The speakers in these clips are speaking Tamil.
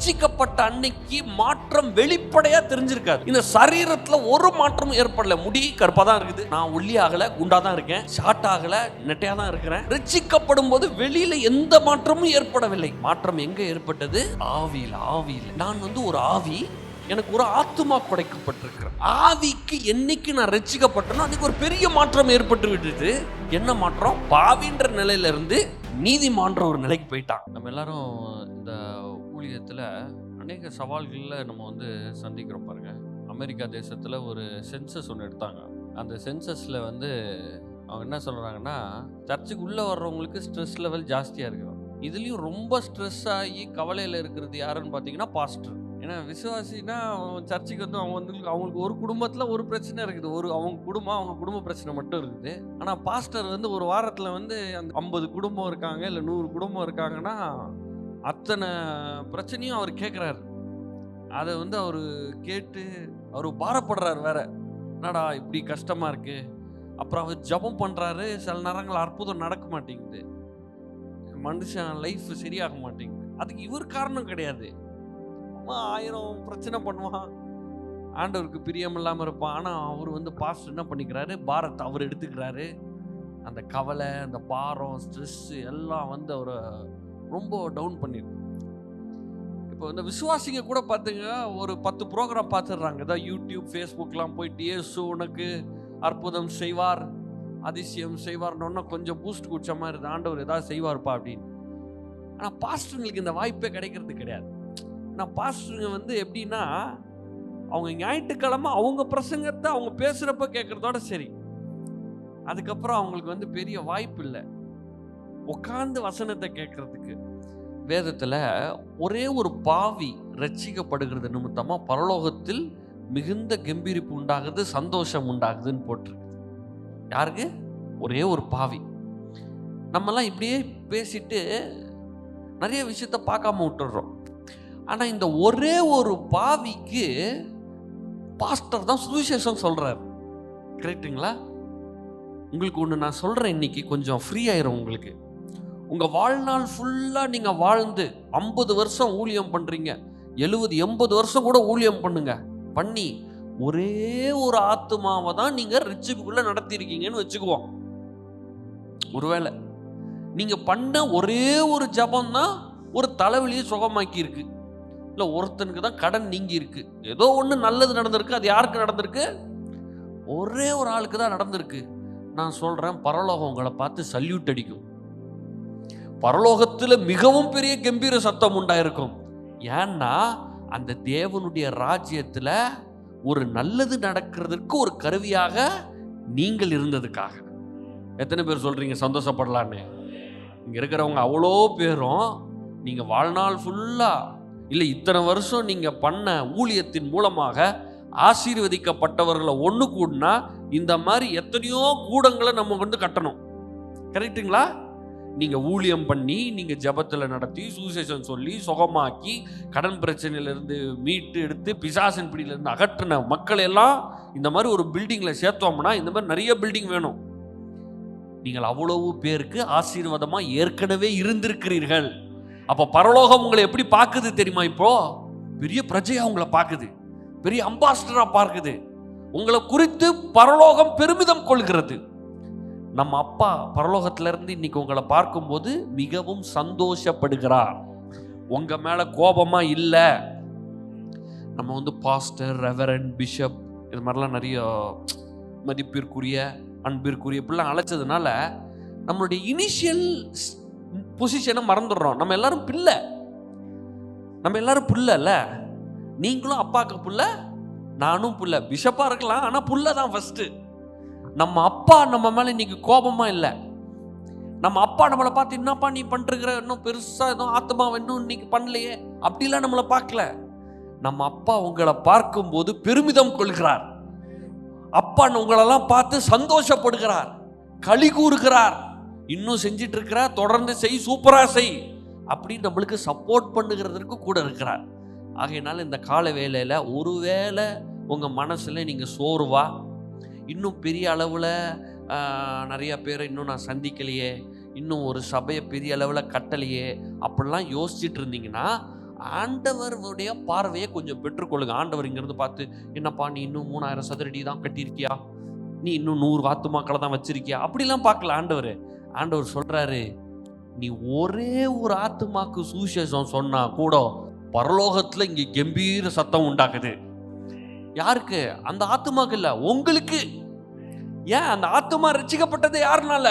ரட்சிக்கப்பட்ட அன்னைக்கு மாற்றம் வெளிப்படையா தெரிஞ்சிருக்காது. இந்த சரீரத்துல ஒரு மாற்றமும் ஏற்படல. முடி கருப்பா தான் இருக்குது, நான் ஒல்லி ஆகல, குண்டா தான் இருக்கேன், ஷார்ட் ஆகல, நெட்டையா தான் இருக்கிறேன். ரட்சிக்கப்படும் போது வெளியில எந்த மாற்றமும் ஏற்படவில்லை. மாற்றம் எங்க ஏற்பட்டது? ஆவியில. நான் ஒரு ஆவி, எனக்கு ஒரு ஆத்துமா கொடைக்கப்பட்டிருக்கிறேன். ஆவிக்கு என்னைக்கு நான் ரட்சிக்கப்பட்டனோ அன்னைக்கு ஒரு பெரிய மாற்றம் ஏற்பட்டு விட்டுது. என்ன மாற்றம்? பாவின்ற நிலையில இருந்து நீதிமான்ற ஒரு நிலைக்கு போயிட்டான். நம்ம எல்லாரும் இந்த ஊழியத்துல அநேக சவால்கள்ல நம்ம சந்திக்கிறோம் பாருங்க. அமெரிக்கா தேசத்துல ஒரு சென்சஸ் ஒன்று எடுத்தாங்க. அந்த சென்சஸ்ல அவங்க என்ன சொல்றாங்கன்னா, சர்ச்சுக்கு உள்ள வர்றவங்களுக்கு ஸ்ட்ரெஸ் லெவல் ஜாஸ்தியா இருக்கு. இதுலயும் ரொம்ப ஸ்ட்ரெஸ் ஆகி கவலையில இருக்கிறது யாருன்னு பாத்தீங்கன்னா பாஸ்டர். ஏன்னா விசுவாசினா சர்ச்சுக்கு அவங்களுக்கு ஒரு குடும்பத்துல ஒரு பிரச்சனை இருக்குது, அவங்க குடும்ப பிரச்சனை மட்டும் இருக்குது. ஆனா பாஸ்டர் ஒரு வாரத்துல அந்த 50 குடும்பம் இருக்காங்க, இல்ல 100 குடும்பம் இருக்காங்கன்னா அத்தனை பிரச்சனையும் அவர் கேட்கிறாரு. அதை அவரு கேட்டு அவரு பாரப்படுறாரு. வேற என்னடா இப்படி கஷ்டமா இருக்கு. அப்புறம் அவர் ஜெபம் பண்றாரு. சில நேரங்கள் அற்புதம் நடக்க மாட்டேங்குது, மனுஷன் லைஃப் சரியாக மாட்டேங்குது. அதுக்கு இவர் காரணம் கிடையாது. 1000 பிரச்சனை பண்ணுவான், ஆண்டவருக்கு பிரியம் இல்லாம இருப்பான். ஆனா அவர் பாஸ்டர் என்ன பண்ணிக்கிறாரு? பாரத்தை அவர் எடுத்துக்கிறாரு. அந்த கவலை, அந்த பாரம், ஸ்ட்ரெஸ் எல்லாம் அவரை ரொம்ப டவுன் பண்ணிருக்கு. இப்போ இந்த விசுவாசிங்க கூட பார்த்துங்க, ஒரு 10 ப்ரோக்ராம் பார்த்துடுறாங்க. ஏதாவது யூடியூப், ஃபேஸ்புக்லாம் போயிட்டு இயேசு உனக்கு அற்புதம் செய்வார், அதிசயம் செய்வார்னு கொஞ்சம் பூஸ்ட் குடிச்ச மாதிரி இருக்குது, ஆண்டவர் ஏதாவது செய்வார்ப்பா அப்படின்னு. ஆனால் பாஸ்டருங்களுக்கு இந்த வாய்ப்பே கிடைக்கிறது கிடையாது. ஆனால் பாஸ்டருங்க எப்படின்னா, அவங்க ஞாயிற்றுக்கிழமை அவங்க பிரசங்கத்தை அவங்க பேசுகிறப்ப கேட்குறதோட சரி, அதுக்கப்புறம் அவங்களுக்கு பெரிய வாய்ப்பு இல்லை உட்கார்ந்து வசனத்தை கேட்கறதுக்கு. வேதத்தில் ஒரே ஒரு பாவி ரட்சிக்கப்படுகிறது நிமித்தமா பரலோகத்தில் மிகுந்த கம்பீரிப்பு உண்டாகுது, சந்தோஷம் உண்டாகுதுன்னு போட்டிருக்கு. யாருக்கு? ஒரே ஒரு பாவி. நம்மெல்லாம் இப்படியே பேசிட்டு நிறைய விஷயத்த பார்க்காம விட்டுடுறோம். ஆனா இந்த ஒரே ஒரு பாவிக்கு பாஸ்டர் தான் சுவிசேஷம் சொல்றாரு. கரெக்டுங்களா? உங்களுக்கு ஒன்று நான் சொல்றேன், இன்னைக்கு கொஞ்சம் ஃப்ரீ ஆயிரும் உங்களுக்கு. உங்க வாழ்நாள் ஃபுல்லா நீங்க வாழ்ந்து 50 வருஷம் ஊழியம் பண்றீங்க, 70 80 வருஷம் கூட ஊழியம் பண்ணி ஒரே ஒரு ஆத்துமாவை தான் நீங்க ரட்சிப்புக்குள்ள நடத்திருக்கீங்கன்னு வச்சுக்குவோம். ஒருவேளை நீங்க பண்ண ஒரே ஒரு ஜபம் தான் ஒரு தலைவலியை சுகமாக்கி இருக்கு, இல்ல ஒருத்தனுக்கு தான் கடன் நீங்கி இருக்கு, ஏதோ ஒண்ணு நல்லது நடந்திருக்கு. அது யாருக்கு நடந்திருக்கு? ஒரே ஒரு ஆளுக்கு தான் நடந்திருக்கு. நான் சொல்றேன், பரலோகம் உங்களை பார்த்து சல்யூட் அடிக்கும். பரலோகத்துல மிகவும் பெரிய கம்பீர சத்தம் உண்டாயிருக்கும். ஏன்னா அந்த தேவனுடைய ராஜ்யத்துல ஒரு நல்லது நடக்கிறதுக்கு ஒரு கருவியாக நீங்கள் இருந்ததுக்காக. எத்தனை பேர் சொல்றீங்க சந்தோஷப்படலான்னு? இங்க இருக்கிறவங்க அவ்வளோ பேரும் நீங்க வாழ்நாள் ஃபுல்லா இல்லை இத்தனை வருஷம் நீங்க பண்ண ஊழியத்தின் மூலமாக ஆசீர்வதிக்கப்பட்டவர்களை ஒன்று கூடனா இந்த மாதிரி எத்தனையோ கூடங்களை நம்ம கட்டணும். கரெக்டுங்களா? நீங்க ஊழியம் பண்ணி, நீங்க ஜபத்துல நடத்தி, சுவிசேஷம் சொல்லி, சுகமாக்கி, கடன் பிரச்சனையிலிருந்து மீட்டு எடுத்து, பிசாசின் பிடியிலிருந்து அகற்றின மக்கள் எல்லாம் இந்த மாதிரி ஒரு பில்டிங்ல சேர்த்தோம்னா இந்த மாதிரி நிறைய பில்டிங் வேணும். நீங்கள் அவ்வளவு பேருக்கு ஆசீர்வாதமா ஏற்கனவே இருந்திருக்கிறீர்கள். அப்ப பரலோகம் உங்களை எப்படி பார்க்குது தெரியுமா? இப்போ பெரிய பிரஜையா உங்களை பார்க்குது, பெரிய அம்பாஸ்டரா பார்க்குது. உங்களை குறித்து பரலோகம் பெருமிதம் கொள்கிறது. நம்ம அப்பா பரலோகத்துல இருந்து இன்னைக்கு உங்களை பார்க்கும்போது மிகவும் சந்தோஷப்படுகிறார். உங்க மேல கோபமா இல்ல. நம்ம பாஸ்டர், ரெவரண்ட், பிஷப் இது மாதிரிலாம் நிறைய மதிப்பிற்குரிய, அன்பிற்குரிய இப்படிலாம் அழைச்சதுனால நம்மளுடைய இனிஷியல் பொசிஷனை மறந்துடுறோம். நம்ம எல்லாரும் பிள்ளை, இல்ல? நீங்களும் அப்பாக்கு புள்ள, நானும் புள்ள. பிஷப்பா இருக்கலாம், ஆனா புள்ள தான் ஃபர்ஸ்ட். நம்ம அப்பா நம்ம மேல இன்னைக்கு கோபமா இல்லை. நம்ம அப்பா நம்மளை பார்த்து என்னப்பா நீ பண்ணிருக்கிற, இன்னும் பெருசா எதுவும் ஆத்மா இன்னும் இன்னைக்கு பண்ணலையே அப்படிலாம் நம்மளை பார்க்கல. நம்ம அப்பா உங்களை பார்க்கும் போது பெருமிதம் கொள்கிறார். அப்பா உங்களெல்லாம் பார்த்து சந்தோஷப்படுகிறார், களி கூறுகிறார். இன்னும் செஞ்சிட்டு இருக்கிற, தொடர்ந்து செய், சூப்பரா செய் அப்படின்னு நம்மளுக்கு சப்போர்ட் பண்ணுகிறதுக்கு கூட இருக்கிறார். ஆகையினால இந்த கால வேளையில ஒருவேளை உங்க மனசுல நீங்க சோர்வா, இன்னும் பெரிய அளவுல நிறைய பேரை இன்னும் நான் சந்திக்கலையே, இன்னும் ஒரு சபையை பெரிய அளவில் கட்டலையே அப்படிலாம் யோசிச்சுட்டு இருந்தீங்கன்னா ஆண்டவருடைய பார்வையை கொஞ்சம் பெற்றுக்கொள்ளுங்க. ஆண்டவர் இங்கிருந்து பார்த்து, என்னப்பா நீ இன்னும் 3000 சதுரடி தான் கட்டியிருக்கியா, நீ இன்னும் 100 ஆத்துமாக்களை தான் வச்சிருக்கியா, அப்படிலாம் பார்க்கல ஆண்டவர். ஆண்டவர் சொல்றாரு, நீ ஒரே ஒரு ஆத்துமாக்கு சுவிசேஷம் சொன்னா கூட பரலோகத்துல இங்க கம்பீர சத்தம் உண்டாக்குது. யாருக்கு? அந்த ஆத்துமாக்கு இல்ல, உங்களுக்கு. ஏன்? அந்த ஆத்துமா ரட்சிக்கப்பட்டது யாருனால?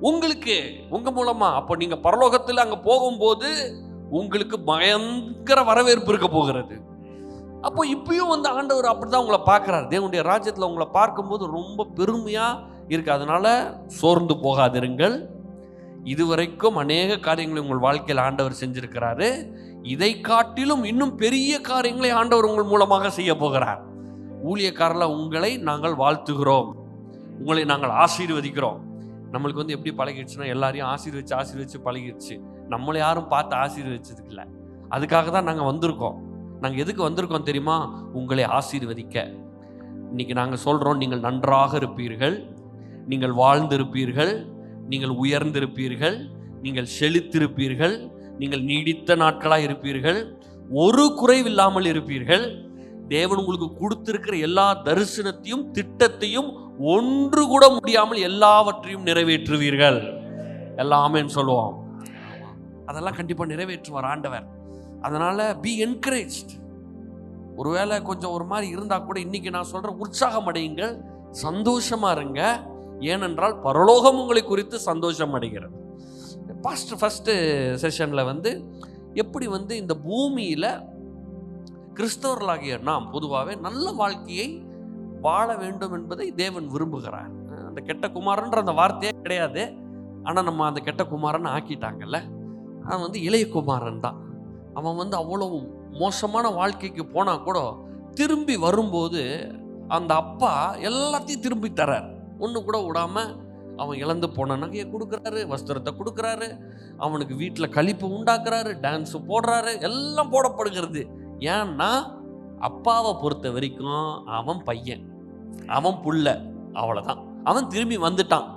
உங்களுக்கு, உங்க மூலமா. அப்போ நீங்க பரலோகத்துல அங்க போகும்போது உங்களுக்கு பயங்கர வரவேற்பு இருக்க போகிறது. அப்போ இப்பயும் வந்து ஆண்டவர் அப்படிதான் உங்களை பார்க்கிறார். தேவனுடைய ராஜ்யத்துல உங்களை பார்க்கும்போது ரொம்ப பெருமையா இருக்கு. அதனால சோர்ந்து போகாதிருங்கள். இதுவரைக்கும் அநேக காரியங்களை உங்கள் வாழ்க்கையில் ஆண்டவர் செஞ்சிருக்கிறாரு. இதை காட்டிலும் இன்னும் பெரிய காரியங்களை ஆண்டவர் உங்கள் மூலமாக செய்ய போகிறார். ஊழியக்காரர்கள உங்களை நாங்கள் வாழ்த்துகிறோம், உங்களை நாங்கள் ஆசீர்வதிக்கிறோம். நம்மளுக்கு வந்து எப்படி பழகிடுச்சுன்னா, எல்லாரையும் ஆசீர்வச்சு பழகிடுச்சு. நம்மளை யாரும் பார்த்து ஆசீர்வதிச்சதுக்கு இல்லை. அதுக்காக தான் நாங்கள் வந்திருக்கோம். நாங்கள் எதுக்கு வந்திருக்கோம் தெரியுமா? உங்களை ஆசீர்வதிக்க. இன்னைக்கு நாங்கள் சொல்கிறோம், நீங்கள் நன்றாக இருப்பீர்கள், நீங்கள் வாழ்ந்திருப்பீர்கள், நீங்கள் உயர்ந்திருப்பீர்கள், நீங்கள் செழித்திருப்பீர்கள், நீங்கள் நீடித்த நாட்களாக இருப்பீர்கள், ஒரு குறைவில்லாமல் இருப்பீர்கள். தேவன் உங்களுக்கு கொடுத்திருக்கிற எல்லா தரிசனத்தையும் திட்டத்தையும் ஒன்று கூட முடியாமல் எல்லாவற்றையும் நிறைவேற்றுவீர்கள். எல்லாமேன்னு சொல்லுவோம். அதெல்லாம் கண்டிப்பா நிறைவேற்றுவார் ஆண்டவர். அதனால பி என்கரேஜ்ட். ஒருவேளை கொஞ்சம் ஒரு மாதிரி இருந்தா கூட இன்னைக்கு நான் சொல்றேன், உற்சாகம் அடையுங்கள், சந்தோஷமா இருங்க. ஏனென்றால் பரலோகம் உங்களை குறித்து சந்தோஷம் அடைகிறது. ஃபர்ஸ்ட் செஷன்ல வந்து எப்படி வந்து இந்த பூமியில கிறிஸ்தவர்களாகிய நாம் பொதுவாகவே நல்ல வாழ்க்கையை வாழ வேண்டும் என்பதை தேவன் விரும்புகிறார். அந்த கெட்ட குமாரன்ற அந்த வார்த்தையே கிடையாது, ஆனால் நம்ம அந்த கெட்ட குமாரன் ஆக்கிட்டாங்கல்ல. அவன் வந்து இளைய குமாரன் தான். அவன் வந்து அவ்வளவு மோசமான வாழ்க்கைக்கு போனா கூட திரும்பி வரும்போது அந்த அப்பா எல்லாத்தையும் திரும்பி தரார். ஒன்று கூட விடாம அவன் இழந்து போன நகையை கொடுக்குறாரு, வஸ்திரத்தை கொடுக்குறாரு, அவனுக்கு வீட்டில் கழிப்பு உண்டாக்குறாரு, டான்ஸ் போடுறாரு, எல்லாம் போடப்படுகிறது. ஏன்னா அப்பாவை பொறுத்த வரைக்கும் அவன் பையன், அவன் புள்ள, அவ்வளோதான். அவன் திரும்பி வந்துட்டான்,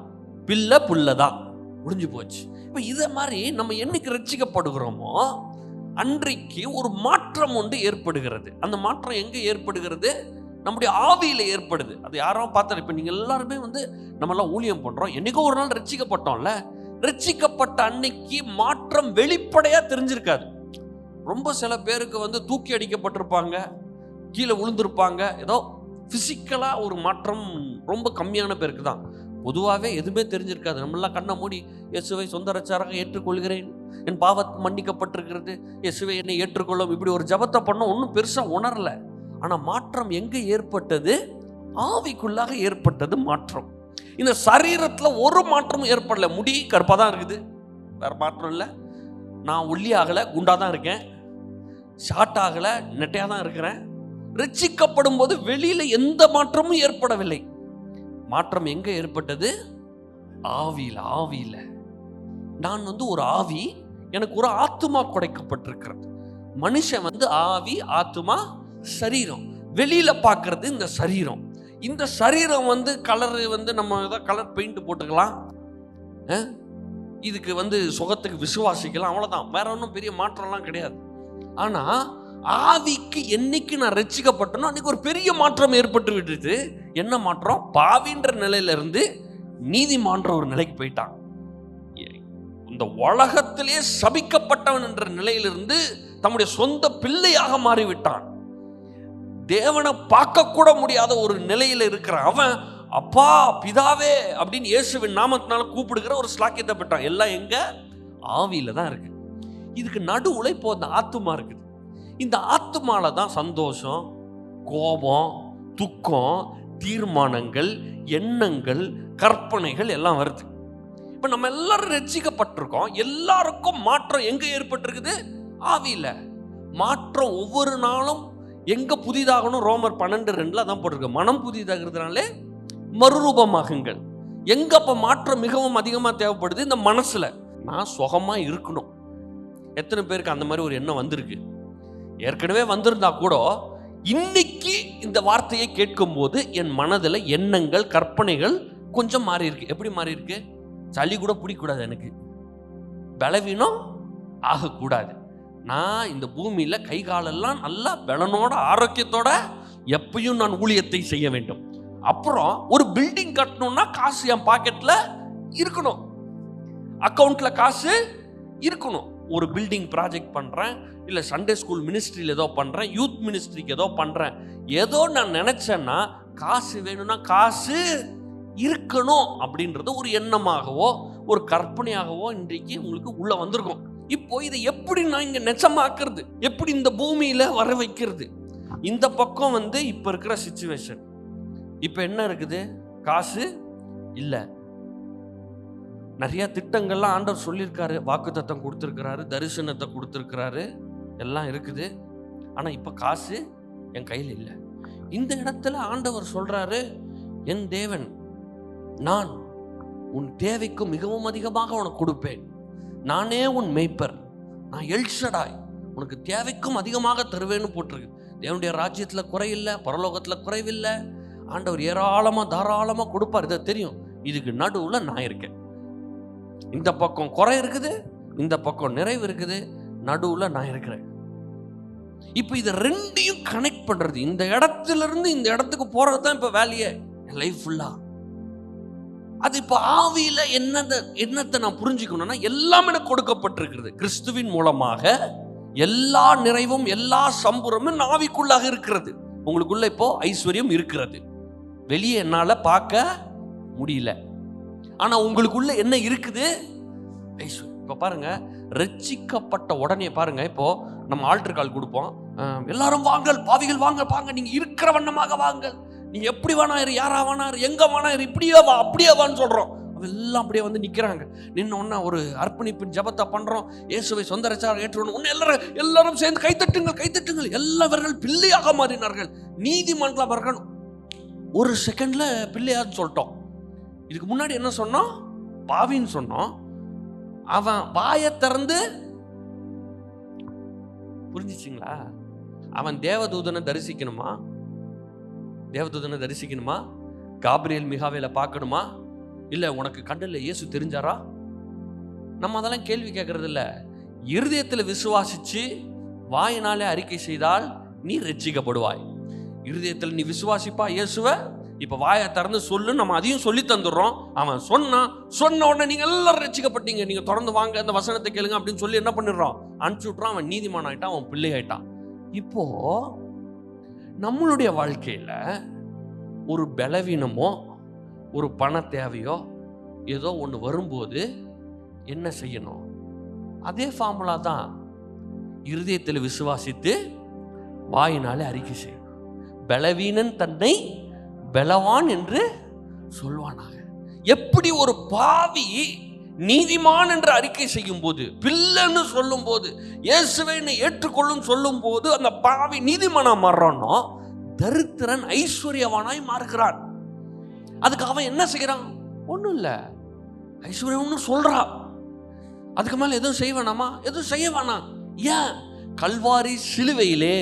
பிள்ளை புள்ளதான், முடிஞ்சு போச்சு. இப்போ இதை மாதிரி நம்ம என்னைக்கு ரட்சிக்கப்படுகிறோமோ அன்றைக்கு ஒரு மாற்றம் ஒன்று ஏற்படுகிறது. அந்த மாற்றம் எங்கே ஏற்படுகிறது? நம்முடைய ஆவியில் ஏற்படுது. அது யாரும் பார்த்தா, இப்போ நீங்கள் எல்லாருமே வந்து நம்மளாம் ஊழியம் பண்ணுறோம், என்னைக்கோ ஒரு நாள் ரட்சிக்கப்பட்டோம்ல. ரட்சிக்கப்பட்ட அன்னைக்கு மாற்றம் வெளிப்படையாக தெரிஞ்சிருக்காது. ரொம்ப சில பேருக்கு வந்து தூக்கி அடிக்கப்பட்டிருப்பாங்க, கீழே விழுந்திருப்பாங்க, ஏதோ ஃபிசிக்கலாக ஒரு மாற்றம் ரொம்ப கம்மியான பேருக்கு தான். பொதுவாகவே எதுவுமே தெரிஞ்சிருக்காது. நம்மளாம் கண்ணை மூடி இயேசுவை சொந்த ரட்சகராக ஏற்றுக்கொள்கிறேன், என் பாவம் மன்னிக்கப்பட்டிருக்கிறது, இயேசுவை என்னை ஏற்றுக்கொள்ளும், இப்படி ஒரு ஜபத்தை பண்ணோம், ஒன்றும் பெருசாக உணரல. ஆனால் மாற்றம் எங்கே ஏற்பட்டது? ஆவிக்குள்ளாக ஏற்பட்டது மாற்றம். இந்த சரீரத்தில் ஒரு மாற்றமும் ஏற்படல. முடி கருப்பாக தான் இருக்குது, வேற மாற்றம் இல்லை. நான் ஒல்லி ஆகலை, குண்டாக தான் இருக்கேன். ஷார்ட் ஆகலை, நெட்டையாக தான் இருக்கிறேன். ரட்சிக்கப்படும் போது வெளியில் எந்த மாற்றமும் ஏற்படவில்லை. மாற்றம் எங்க ஏற்பட்டது? ஆவியில. நான் வந்து ஒரு ஆவி, எனக்கு ஒரு ஆத்துமா கொடைக்கப்பட்டிருக்கிறது. மனுஷன் வந்து ஆவி, ஆத்துமா, சரீரம். வெளியில பார்க்கறது இந்த சரீரம். இந்த சரீரம் வந்து கலர் வந்து நம்ம ஏதாவது கலர் பெயிண்ட் போட்டுக்கலாம், இதுக்கு வந்து சுகத்துக்கு விசுவாசிக்கலாம், அவ்வளவுதான். வேற ஒன்றும் பெரிய மாற்றம்லாம் கிடையாது. ஆனா ஆவிக்கு என்னைக்கு நான் ரட்சிக்கப்பட்டனோ அன்னைக்கு ஒரு பெரிய மாற்றம் ஏற்பட்டு விட்டுது. என்ன மாற்றம்? பாவின்ற நிலையில இருந்து நீதிமான்ற ஒரு நிலைக்கு போயிட்டான். இந்த உலகத்திலே சபிக்கப்பட்டவன் என்ற நிலையிலிருந்து தம்முடைய சொந்த பிள்ளையாக மாறிவிட்டான். தேவனை பார்க்க கூட முடியாத ஒரு நிலையில இருக்கிற அவன் அப்பா, பிதாவே அப்படின்னு இயேசுவின் நாமத்தினால கூப்பிடுகிற ஒரு ஸ்லாக்கியத்தை பெற்றான். எல்லாம் எங்க? ஆவியில தான் இருக்கு. இதுக்கு நடுவுல இப்போ அந்த ஆத்துமா இருக்குது. இந்த ஆத்துமால தான் சந்தோஷம், கோபம், துக்கம், தீர்மானங்கள், எண்ணங்கள், கற்பனைகள் எல்லாம் வருது. இப்ப நம்ம எல்லாரும் ரட்சிக்கப்பட்டிருக்கோம். எல்லாருக்கும் மாற்றம் எங்க ஏற்பட்டிருக்குது? ஆவியில. மாற்றம் ஒவ்வொரு நாளும் எங்க புதிதாகணும்? ரோமர் 12:2 தான் போட்டிருக்கு. மனம் புதிதாகிறதுனாலே மறுரூபமாகுங்கள். எங்க அப்ப மாற்றம் மிகவும் அதிகமா தேவைப்படுது? இந்த மனசுல. நான் சுகமா இருக்கணும். எத்தனை பேருக்கு அந்த மாதிரி ஒரு எண்ணம் வந்திருக்கு? ஏற்கனவே வந்திருந்தா கூட இன்னைக்கு இந்த வார்த்தையை கேட்கும் போது என் மனதில் எண்ணங்கள், கற்பனைகள் கொஞ்சம் மாறி இருக்கு. எப்படி மாறி இருக்கு? சளி கூட பிடிக்கூடாது, எனக்கு பலவீனம் ஆகக்கூடாது, நான் இந்த பூமியில கை காலெல்லாம் நல்லா பலனோட ஆரோக்கியத்தோட எப்பயும் நான் ஊழியத்தை செய்ய வேண்டும். அப்புறம் ஒரு பில்டிங் கட்டணும்னா காசு என் பாக்கெட்ல இருக்கணும், அக்கவுண்ட்ல காசு இருக்கணும். ஒரு பில்டிங் ப்ராஜெக்ட் பண்றேன், இல்ல சண்டே ஸ்கூல் மினிஸ்ட்ரியில் ஏதோ பண்றேன், யூத் மினிஸ்ட்ரிக்கு ஏதோ பண்றேன், ஏதோ நான் நினைச்சேன்னா காசு வேணும்னா காசு இருக்கணும் அப்படின்றது ஒரு எண்ணமாகவோ ஒரு கற்பனையாகவோ இன்றைக்கு உங்களுக்கு உள்ள வந்திருக்கும். இப்போ இதை எப்படி நான் இங்க நெச்சமாக்குறது, எப்படி இந்த பூமியில வர வைக்கிறது? இந்த பக்கம் இப்ப இருக்கிற சிச்சுவேஷன், இப்ப என்ன இருக்குது? காசு இல்ல. நிறைய திட்டங்கள்லாம் ஆண்டவர் சொல்லியிருக்காரு, வாக்குத்தத்தம் கொடுத்திருக்கிறாரு, தரிசனத்தை கொடுத்திருக்கிறாரு, எல்லாம் இருக்குது. ஆனா இப்ப காசு என் கையில் இல்லை. இந்த இடத்துல ஆண்டவர் சொல்றாரு, என் தேவன் நான் உன் தேவைக்கு மிகவும் அதிகமாக உனக்கு கொடுப்பேன், நானே உன் மேய்ப்பர், நான் எல்ஷடாய், உனக்கு தேவைக்கும் அதிகமாக தருவேன்னு போட்டிருக்கு. தேவனுடைய ராஜ்யத்தில் குறையில்லை, பரலோகத்தில் குறைவில்லை. ஆண்டவர் ஏராளமாக தாராளமாக கொடுப்பார். இதை தெரியும். இதுக்கு நடுவில் நான் இருக்கேன். இந்த பக்கம் குறை இருக்குது, இந்த பக்கம் நிறைவு இருக்குது, நடுவில் நான் இருக்கிறேன். இப்போ இதை ரெண்டையும் கனெக்ட் பண்றது, இந்த இடத்துல இருந்து இந்த இடத்துக்கு போறது தான் இப்போ வேலையே, லைஃப் ஃபுல்லா. அது இப்போ ஆவியில என்னத்தை நான் புரிஞ்சுக்கணும்னா, எல்லாம் எனக்கு கொடுக்கப்பட்டிருக்கிறது. கிறிஸ்துவின் மூலமாக எல்லா நிறைவும் எல்லா சம்பூரமும் ஆவிக்குள்ளாக இருக்கிறது. உங்களுக்குள்ள இப்போ ஐஸ்வர்யம் இருக்கிறது, வெளியே என்னால பார்க்க முடியல. ஆனா உங்களுக்குள்ள என்ன இருக்குது? ஐஸ்வர்யம். இப்ப பாருங்க, ரட்சிக்கப்பட்ட உடனே பாருங்க, இப்போ நம்ம ஆல்டர் கால் கொடுப்போம், எல்லாரும் வாங்கள் பாவிகள் வாங்க வாங்க, நீங்க இருக்கிற வண்ணமாக வாங்கள், நீங்க எப்படி வேணா இரு, யாரா வேணா இரு, எங்க வேணா இரு, இப்படியே வா அப்படியே வான்னு சொல்றோம். எல்லாம் அப்படியே நிக்கிறாங்க. நின்ன ஒரு அர்ப்பணிப்பின் ஜபத்தை பண்றோம், இயேசுவை சொந்த ரட்சகராக ஏற்றுக்கணும். எல்லாரும் சேர்ந்து கைத்தட்டுங்கள் கைத்தட்டுங்கள். எல்லாவர்கள் பிள்ளையாக மாறினார்கள். நீதிமன்றம் அவர்கள் ஒரு செகண்ட்ல பிள்ளையான்னு சொல்லிட்டோம். இதுக்கு முன்னாடி என்ன சொன்னோம்? பாவின்னு சொன்னோம். அவன் வாயை திறந்து, புரிஞ்சிச்சிங்களா? அவன் தேவதூதனை தரிசிக்கணுமா? தேவதூதனை தரிசிக்கணுமா? காபிரியல் மிகாவேல பார்க்கணுமா? இல்ல உனக்கு கண்ணில் இயேசு தெரிஞ்சாரா? நம்ம அதெல்லாம் கேள்வி கேட்கறது இல்ல. இருதயத்தில் விசுவாசிச்சு வாயினாலே அறிக்கை செய்தால் நீ ரட்சிக்கப்படுவாய். இருதயத்தில் நீ விசுவாசிப்பா இயேசுவை, இப்ப வாயை திறந்து சொல்லு, நம்ம அதையும் சொல்லி தந்துடுறோம். அவன் சொன்ன உடனே நீங்க எல்லாரும் ரட்சிக்கப்பட்டீங்க, நீங்க தொடர்ந்து வாங்க, அந்த வசனத்தை கேளுங்க அப்படின்னு சொல்லி என்ன பண்ணிடுறோம்? அனுப்பிச்சு விட்றான். அவன் நீதிமான் ஆயிட்டான், அவன் பிள்ளை ஆயிட்டான். இப்போ நம்மளுடைய வாழ்க்கையில ஒரு பலவீனமோ ஒரு பண தேவையோ ஏதோ ஒன்று வரும்போது என்ன செய்யணும்? அதே ஃபார்முலா தான். இருதயத்தில் விசுவாசித்து வாயினாலே அறிக்கை செய்யணும். பலவீனன் தன்னை பலவான் என்று சொல்வானாக. எப்படி ஒரு பாவி நீதிமான் என்று அறிக்கை செய்யும் போது, பிள்ளைன்னு சொல்லும் போது, இயேசுவை ஏற்றுக்கொள்ளும் சொல்லும் போது அந்த பாவி நீதிமானா மாறுறானோ, தரித்திரன் ஐஸ்வர்யவானாய் மாறுகிறான். அதுக்கு அவன் என்ன செய்யறான்? ஒன்றும் இல்லை, ஐஸ்வர்யம்னு சொல்றான். அதுக்கு மேல எதுவும் செய்ய வேணாமா? எதுவும் செய்ய வேணாம். ஏன்? கல்வாரி சிலுவையிலே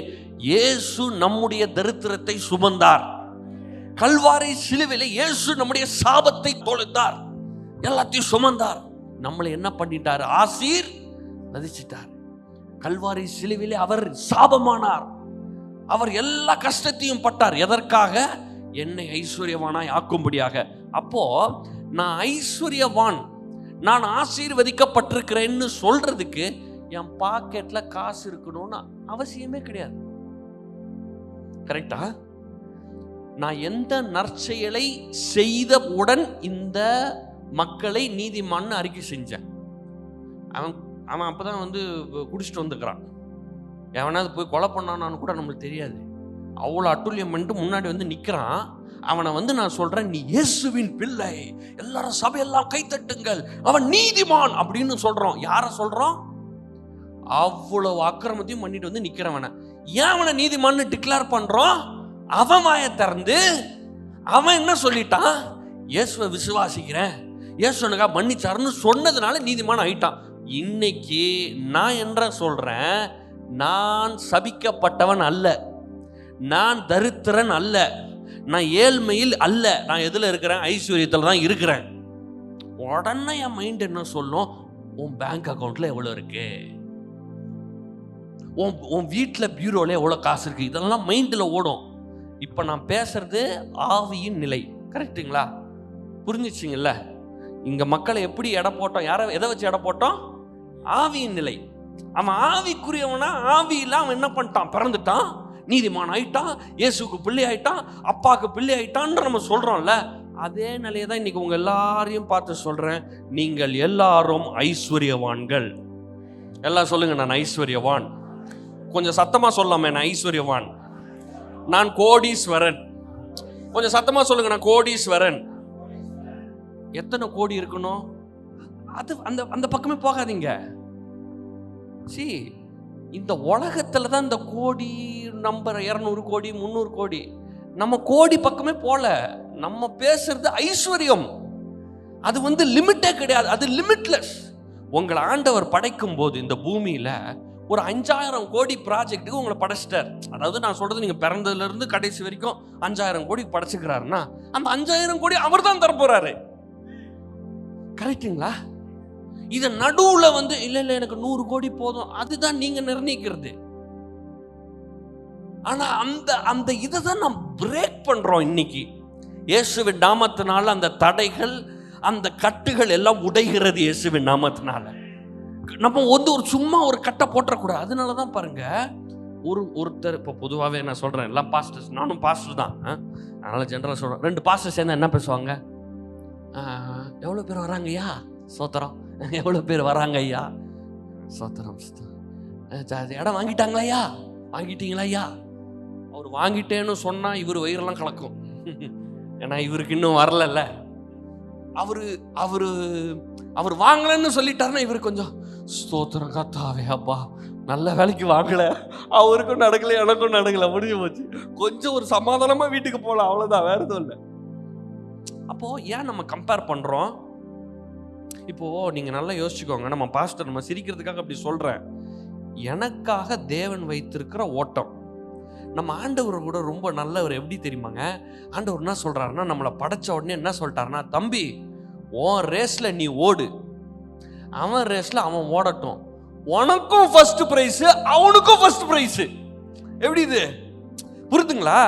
இயேசு நம்முடைய தரித்திரத்தை சுமந்தார். கல்வாரி சிலுவையிலே இயேசு நம்முடைய சாபத்தை தொலைத்தார், எல்லாத்தையும் சுமந்தார். நம்மளை என்ன பண்ணிட்டார்? ஆசீர்வதிச்சிட்டார். கல்வாரி சிலுவையிலே அவர் சாபமானார், அவர் எல்லா கஷ்டத்தையும் பட்டார். எதற்காக? என்னை ஐஸ்வர்யவானாய் ஆக்கும்படியாக. அப்போ நான் ஐஸ்வர்யவான், நான் ஆசீர்வதிக்கப்பட்டிருக்கிறேன்னு சொல்றதுக்கு என் பாக்கெட்ல காசு இருக்கணும்னு அவசியமே கிடையாது. கரெக்டா? நான் எந்த நற்செயலை செய்தவுடன் இந்த மக்களை நீதிமான்னு அறிக்கை செஞ்சேன். அவன் அப்பதான் குடிச்சிட்டு வந்துக்கிறான். எவனாவது போய் கொலை பண்ணான்னு கூட நம்மளுக்கு தெரியாது. அவ்வளோ அட்டுழியம் பண்ணிட்டு முன்னாடி நிற்கிறான். அவனை நான் சொல்றேன், நீ இயேசுவின் பிள்ளை, எல்லாரும் சபையெல்லாம் கைத்தட்டுங்கள், அவன் நீதிமான் அப்படின்னு சொல்றோம். யார சொல்றோம்? அவ்வளவு அக்கிரமத்தையும் பண்ணிட்டு நிக்கிறவன. ஏன் அவனை நீதிமான்னு டிக்ளேர் பண்றோம்? அவன் வாயை திறந்து அவன் என்ன சொல்லிட்டான்? இயேசுவை விசுவாசிக்கிறேன், இயேசுனுக்கா மன்னிச்சாருன்னு சொன்னதுனால நீதிமான் ஆயிட்டான். இன்னைக்கு நான் என்ன சொல்றேன்? நான் சபிக்கப்பட்டவன் அல்ல, நான் தரித்திரன் அல்ல, நான் ஏழ்மையில் அல்ல, நான் எதுல இருக்கிறேன்? ஐஸ்வர்யத்தில் தான் இருக்கிறேன். உடனே என் மைண்ட் என்ன சொல்லும்? உன் பேங்க் அக்கௌண்ட்ல எவ்வளவு இருக்கு? உன் வீட்டில் பியூரோல எவ்வளோ காசு இருக்கு, இதெல்லாம் மைண்டில் ஓடும். இப்போ நான் பேசுறது ஆவியின் நிலை. கரெக்டுங்களா? புரிஞ்சிச்சிங்கல்ல? இங்க மக்களை எப்படி எடை போட்டோம்? யாரை எதை வச்சு எடை போட்டோம்? ஆவியின் நிலை. அவன் ஆவிக்குரியவனா, ஆவியில அவன் என்ன பண்ணிட்டான்? பிறந்துட்டான், நீதிமான் ஆயிட்டான், இயேசுக்கு பிள்ளை ஆயிட்டான், அப்பாவுக்கு பிள்ளை ஆயிட்டான்னு நம்ம சொல்றோம்ல. அதே நிலையை தான் இன்னைக்கு உங்க எல்லாரையும் பார்த்து சொல்றேன். நீங்கள் எல்லாரும் ஐஸ்வர்யவான்கள். எல்லாம் சொல்லுங்க, நான் ஐஸ்வர்யவான். கொஞ்சம் சத்தமா சொல்லாமே, நான் ஐஸ்வர்யவான், நான் கோடீஸ்வரன். கொஞ்சம் சத்தமா சொல்லுங்க, நான் கோடீஸ்வரன். எத்தனை கோடி இருக்கணும்? அது அந்த அந்த பக்கமே போகாதீங்க. இந்த உலகத்துல தான் இந்த கோடி நம்பர் 200 கோடி 300 கோடி, நம்ம கோடி பக்கமே போல. நம்ம பேசுறது ஐஸ்வர்யம். அது லிமிட்டே கிடையாது, அது லிமிட்லெஸ். உங்களை ஆண்டவர் படைக்கும் போது இந்த பூமியில ஒரு 5000 கோடி ப்ராஜெக்ட்டுக்கு உங்களை படைச்சிட்டார். அதாவது நான் சொல்றது, நீங்க பிறந்ததுல இருந்து கடைசி வரைக்கும் 5000 கோடி படைச்சுக்கிறாருன்னா அந்த 5000 கோடி அவர் தான் தரப்போறாரு. கரெக்டுங்களா? இத நடுவுல இல்ல எனக்கு 100 கோடி போதும், அதுதான் நீங்க நிர்ணயிக்கிறது. ஆனா அந்த இதை தான் நாம் பிரேக் பண்றோம் இன்னைக்கு. இயேசுவின் நாமத்தினால அந்த தடைகள், அந்த கட்டுகள் எல்லாம் உடைகிறது இயேசுவின் நாமத்தினால. நம்ம ஒரு சும்மா ஒரு கட்டை போட்டக்கூடாது. அதனாலதான் பாருங்க, ஒருத்தர் இப்போ பொதுவாகவே நான் சொல்றேன், எல்லாம் பாஸ்டர்ஸ், நானும் பாஸ்டர் தான், அதனால ஜென்ரலா சொல்றேன். 2 பாஸ்டர் சேர்ந்தா என்ன பேசுவாங்க? எவ்வளோ பேர் வராங்க ஐயா? சோத்திரம். எவ்வளோ பேர் வராங்க ஐயா? சோத்திரம். இடம் வாங்கிட்டாங்களா ஐயா? வாங்கிட்டீங்களா ஐயா? அவர் வாங்கிட்டேன்னு சொன்னா இவர் வயிறெல்லாம் கலக்கும். ஏன்னா இவருக்கு இன்னும் வரல. அவர் வாங்கலன்னு சொல்லிட்டாருன்னா இவரு கொஞ்சம் ஸ்தோத்திரம் கர்த்தாவே அப்பா, நல்ல வேலைக்கு வாங்கல, அவருக்கும் நடக்கல எனக்கும் நடக்கல, முடிஞ்சு போச்சு, கொஞ்சம் ஒரு சமாதானமா வீட்டுக்கு போகலாம், அவ்வளவுதான், வேற எதுவும் இல்லை. அப்போ ஏன் நம்ம கம்பேர் பண்றோம்? இப்போ நீங்க நல்லா யோசிச்சுக்கோங்க. நம்ம பாஸ்டர் நம்ம சிரிக்கிறதுக்காக அப்படி சொல்றேன். எனக்காக தேவன் வைத்திருக்கிற ஓட்டம். நம்ம ஆண்டவர் கூட ரொம்ப நல்லவர். எப்படி தெரியுமாங்க? ஆண்டவர் என்ன சொல்றாருன்னா, நம்மளை படைச்ச உடனே என்ன சொல்லிட்டாருன்னா, தம்பி உன் ரேஸ்ல நீ ஓடு, அவன் ரேஸ்ல அவன் ஓடட்டும், உனக்கும் ஃபர்ஸ்ட் பிரைஸ் அவனுக்கும் ஃபர்ஸ்ட் பிரைஸ். எப்படி இது புரியுதுங்களா?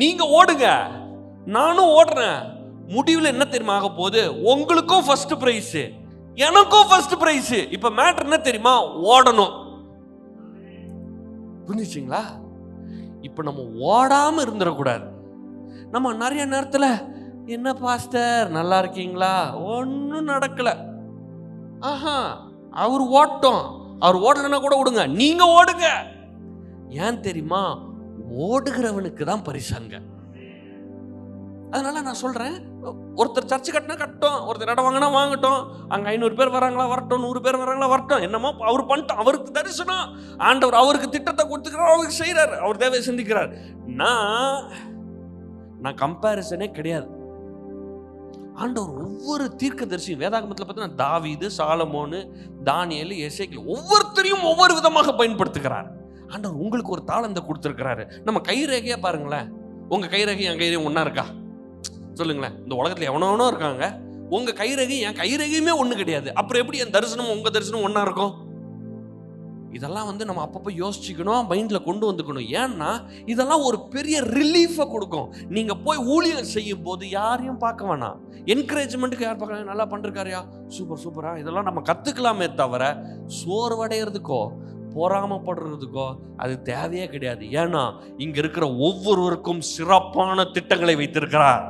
நீங்க ஓடுங்க, நானும் ஓடுறேன், முடிவில் என்ன தெரியுமா ஆக போகுது? உங்களுக்கும் ஃபர்ஸ்ட் பிரைஸ், எனக்கும் ஃபர்ஸ்ட் பிரைஸ். இப்ப மேட்டர் என்ன தெரியுமா? ஓடணும். புரிஞ்சுச்சிங்களா? இப்ப நம்ம ஓடாம இருந்துடக்கூடாது. நம்ம நிறைய நேரத்துல என்ன பாஸ்டர் நல்லா இருக்கீங்களா, ஒன்னும் நடக்கல, அவர் ஓட்டம், அவர் ஓடலன்னா கூட விடுங்க, நீங்க ஓடுங்க. ஏன் தெரியுமா? ஓடுகிறவனுக்கு தான் பரிசாங்க. அதனால நான் சொல்றேன், ஒருத்தர் சர்ச்சு கட்டினா கட்டும், ஒருத்தர் இடம் வாங்கினா வாங்கட்டும், அங்க 500 பேர் வராங்களா வரட்டும், 100 பேர் வராங்களா வரட்டும், என்னமோ அவர் பண்ணிட்டோம், அவருக்கு தரிசனம், ஆண்டவர் அவருக்கு திட்டத்தை கொடுத்துக்கிறார், அவருக்கு செய்யறாரு, அவர் தேவையை சிந்திக்கிறார். நான் கம்பேரிசனே கிடையாது. ஆண்டவர் ஒவ்வொரு தீர்க்கதரிசியும் வேதாகமத்தில் பார்த்தீங்கன்னா தாவீது, சாலமோனு, தானியேல், எசேக்கியேல் ஒவ்வொருத்தரையும் ஒவ்வொரு விதமாக பயன்படுத்துகிறார். ஆண்டவர் உங்களுக்கு ஒரு தாளந்தை கொடுத்துருக்கிறாரு. நம்ம கைரேகையா பாருங்களேன், உங்க கைரேகை என் கைரேகை ஒன்னா இருக்கா? சொல்லுங்களேன். இந்த உலகத்துல எவனோ இருக்காங்க, உங்க கைரேகை என் கைரேகையுமே ஒண்ணு கிடையாது. அப்புறம் எப்படி என் தரிசனம் உங்க தரிசனம் ஒன்னா இருக்கும்? இதெல்லாம் நம்ம அப்பப்போ யோசிச்சுக்கணும், மைண்ட்ல கொண்டு வந்துக்கணும். ஏன்னா இதெல்லாம் ஒரு பெரிய ரிலீஃபை கொடுக்கும். நீங்க போய் ஊழியம் செய்யும் போது யாரையும் பார்க்க வேணாம், என்கரேஜ்மெண்ட்டுக்கு யார் பார்க்கலாம், நல்லா பண்றாருயா, சூப்பர் சூப்பரா, இதெல்லாம் நம்ம கத்துக்கலாமே தவிர சோர்வடைகிறதுக்கோ பொறாமப்படுறதுக்கோ அது தேவையே கிடையாது. ஏன்னா இங்க இருக்கிற ஒவ்வொருவருக்கும் சிறப்பான திட்டங்களை வைத்திருக்கிறார்,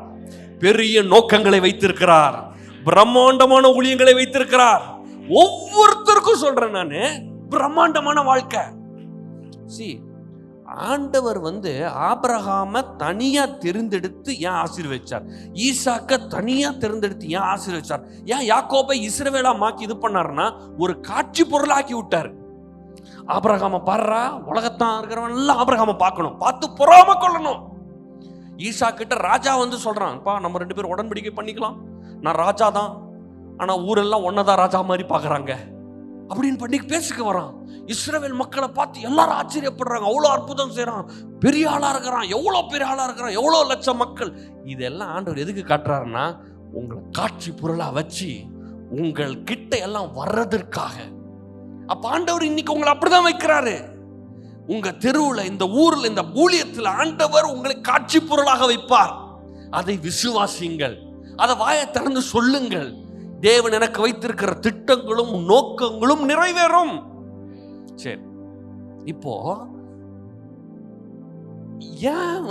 பெரிய நோக்கங்களை வைத்திருக்கிறார், பிரம்மாண்டமான ஊழியங்களை வைத்திருக்கிறார். ஒவ்வொருத்தருக்கும் சொல்றேன் நானு, பிரம்மாண்டமான வாழ்க்கை. ஆண்டவர் ஆபிரகாம தனியா தெரிந்தெடுத்து ஏன் ஆசீர்வதிச்சார்? ஈசாக்க தனியா தெரிந்தெடுத்து ஏன் ஆசீர்வதிச்சார்? ஏன் யாக்கோபை இஸ்ரவேலா மாக்கி இது பண்ணாருன்னா ஒரு காட்சி பொருளாக்கி விட்டார். ஆபிரகாம பாடுறா, உலகத்தான் இருக்கிறவன் எல்லாம் ஆபிரகாம பார்க்கணும், பார்த்து பொறாம கொள்ளணும். ஈசா கிட்ட ராஜா சொல்றான், பா நம்ம 2 பேரும் உடன்படிக்கை பண்ணிக்கலாம், நான் ராஜா தான், ஆனா ஊரெல்லாம் ஒன்னதான் ராஜா மாதிரி பாக்குறாங்க அப்படின்னு பண்ணி பேசிக்க வரான். இஸ்ரவேல் மக்களை பார்த்து எல்லாரும் ஆச்சரியப்படுறாங்க, அவ்வளோ அற்புதம் செய்யறான், பெரிய ஆளா இருக்கிறான், எவ்வளவு பெரிய ஆளா இருக்கிறான், எவ்வளவு லட்சம் மக்கள். இதெல்லாம் ஆண்டவர் எதுக்கு காட்டுறாருன்னா, உங்களை காட்சி பொருளா வச்சு உங்கள் கிட்ட எல்லாம் வர்றதற்காக. அப்ப ஆண்டவர் இன்னைக்கு உங்களை அப்படிதான் வைக்கிறாரு. உங்க தெருவுல, இந்த ஊர்ல, இந்த ஊழியத்தில் ஆண்டவர் உங்களை காட்சி பொருளாக வைப்பார். அதை விசுவாசிங்கள், அதை வாயை திறந்து சொல்லுங்கள். தேவன் எனக்கு வைத்திருக்கிற திட்டங்களும் நோக்கங்களும் நிறைவேறும். சரி, இப்போ ஏன்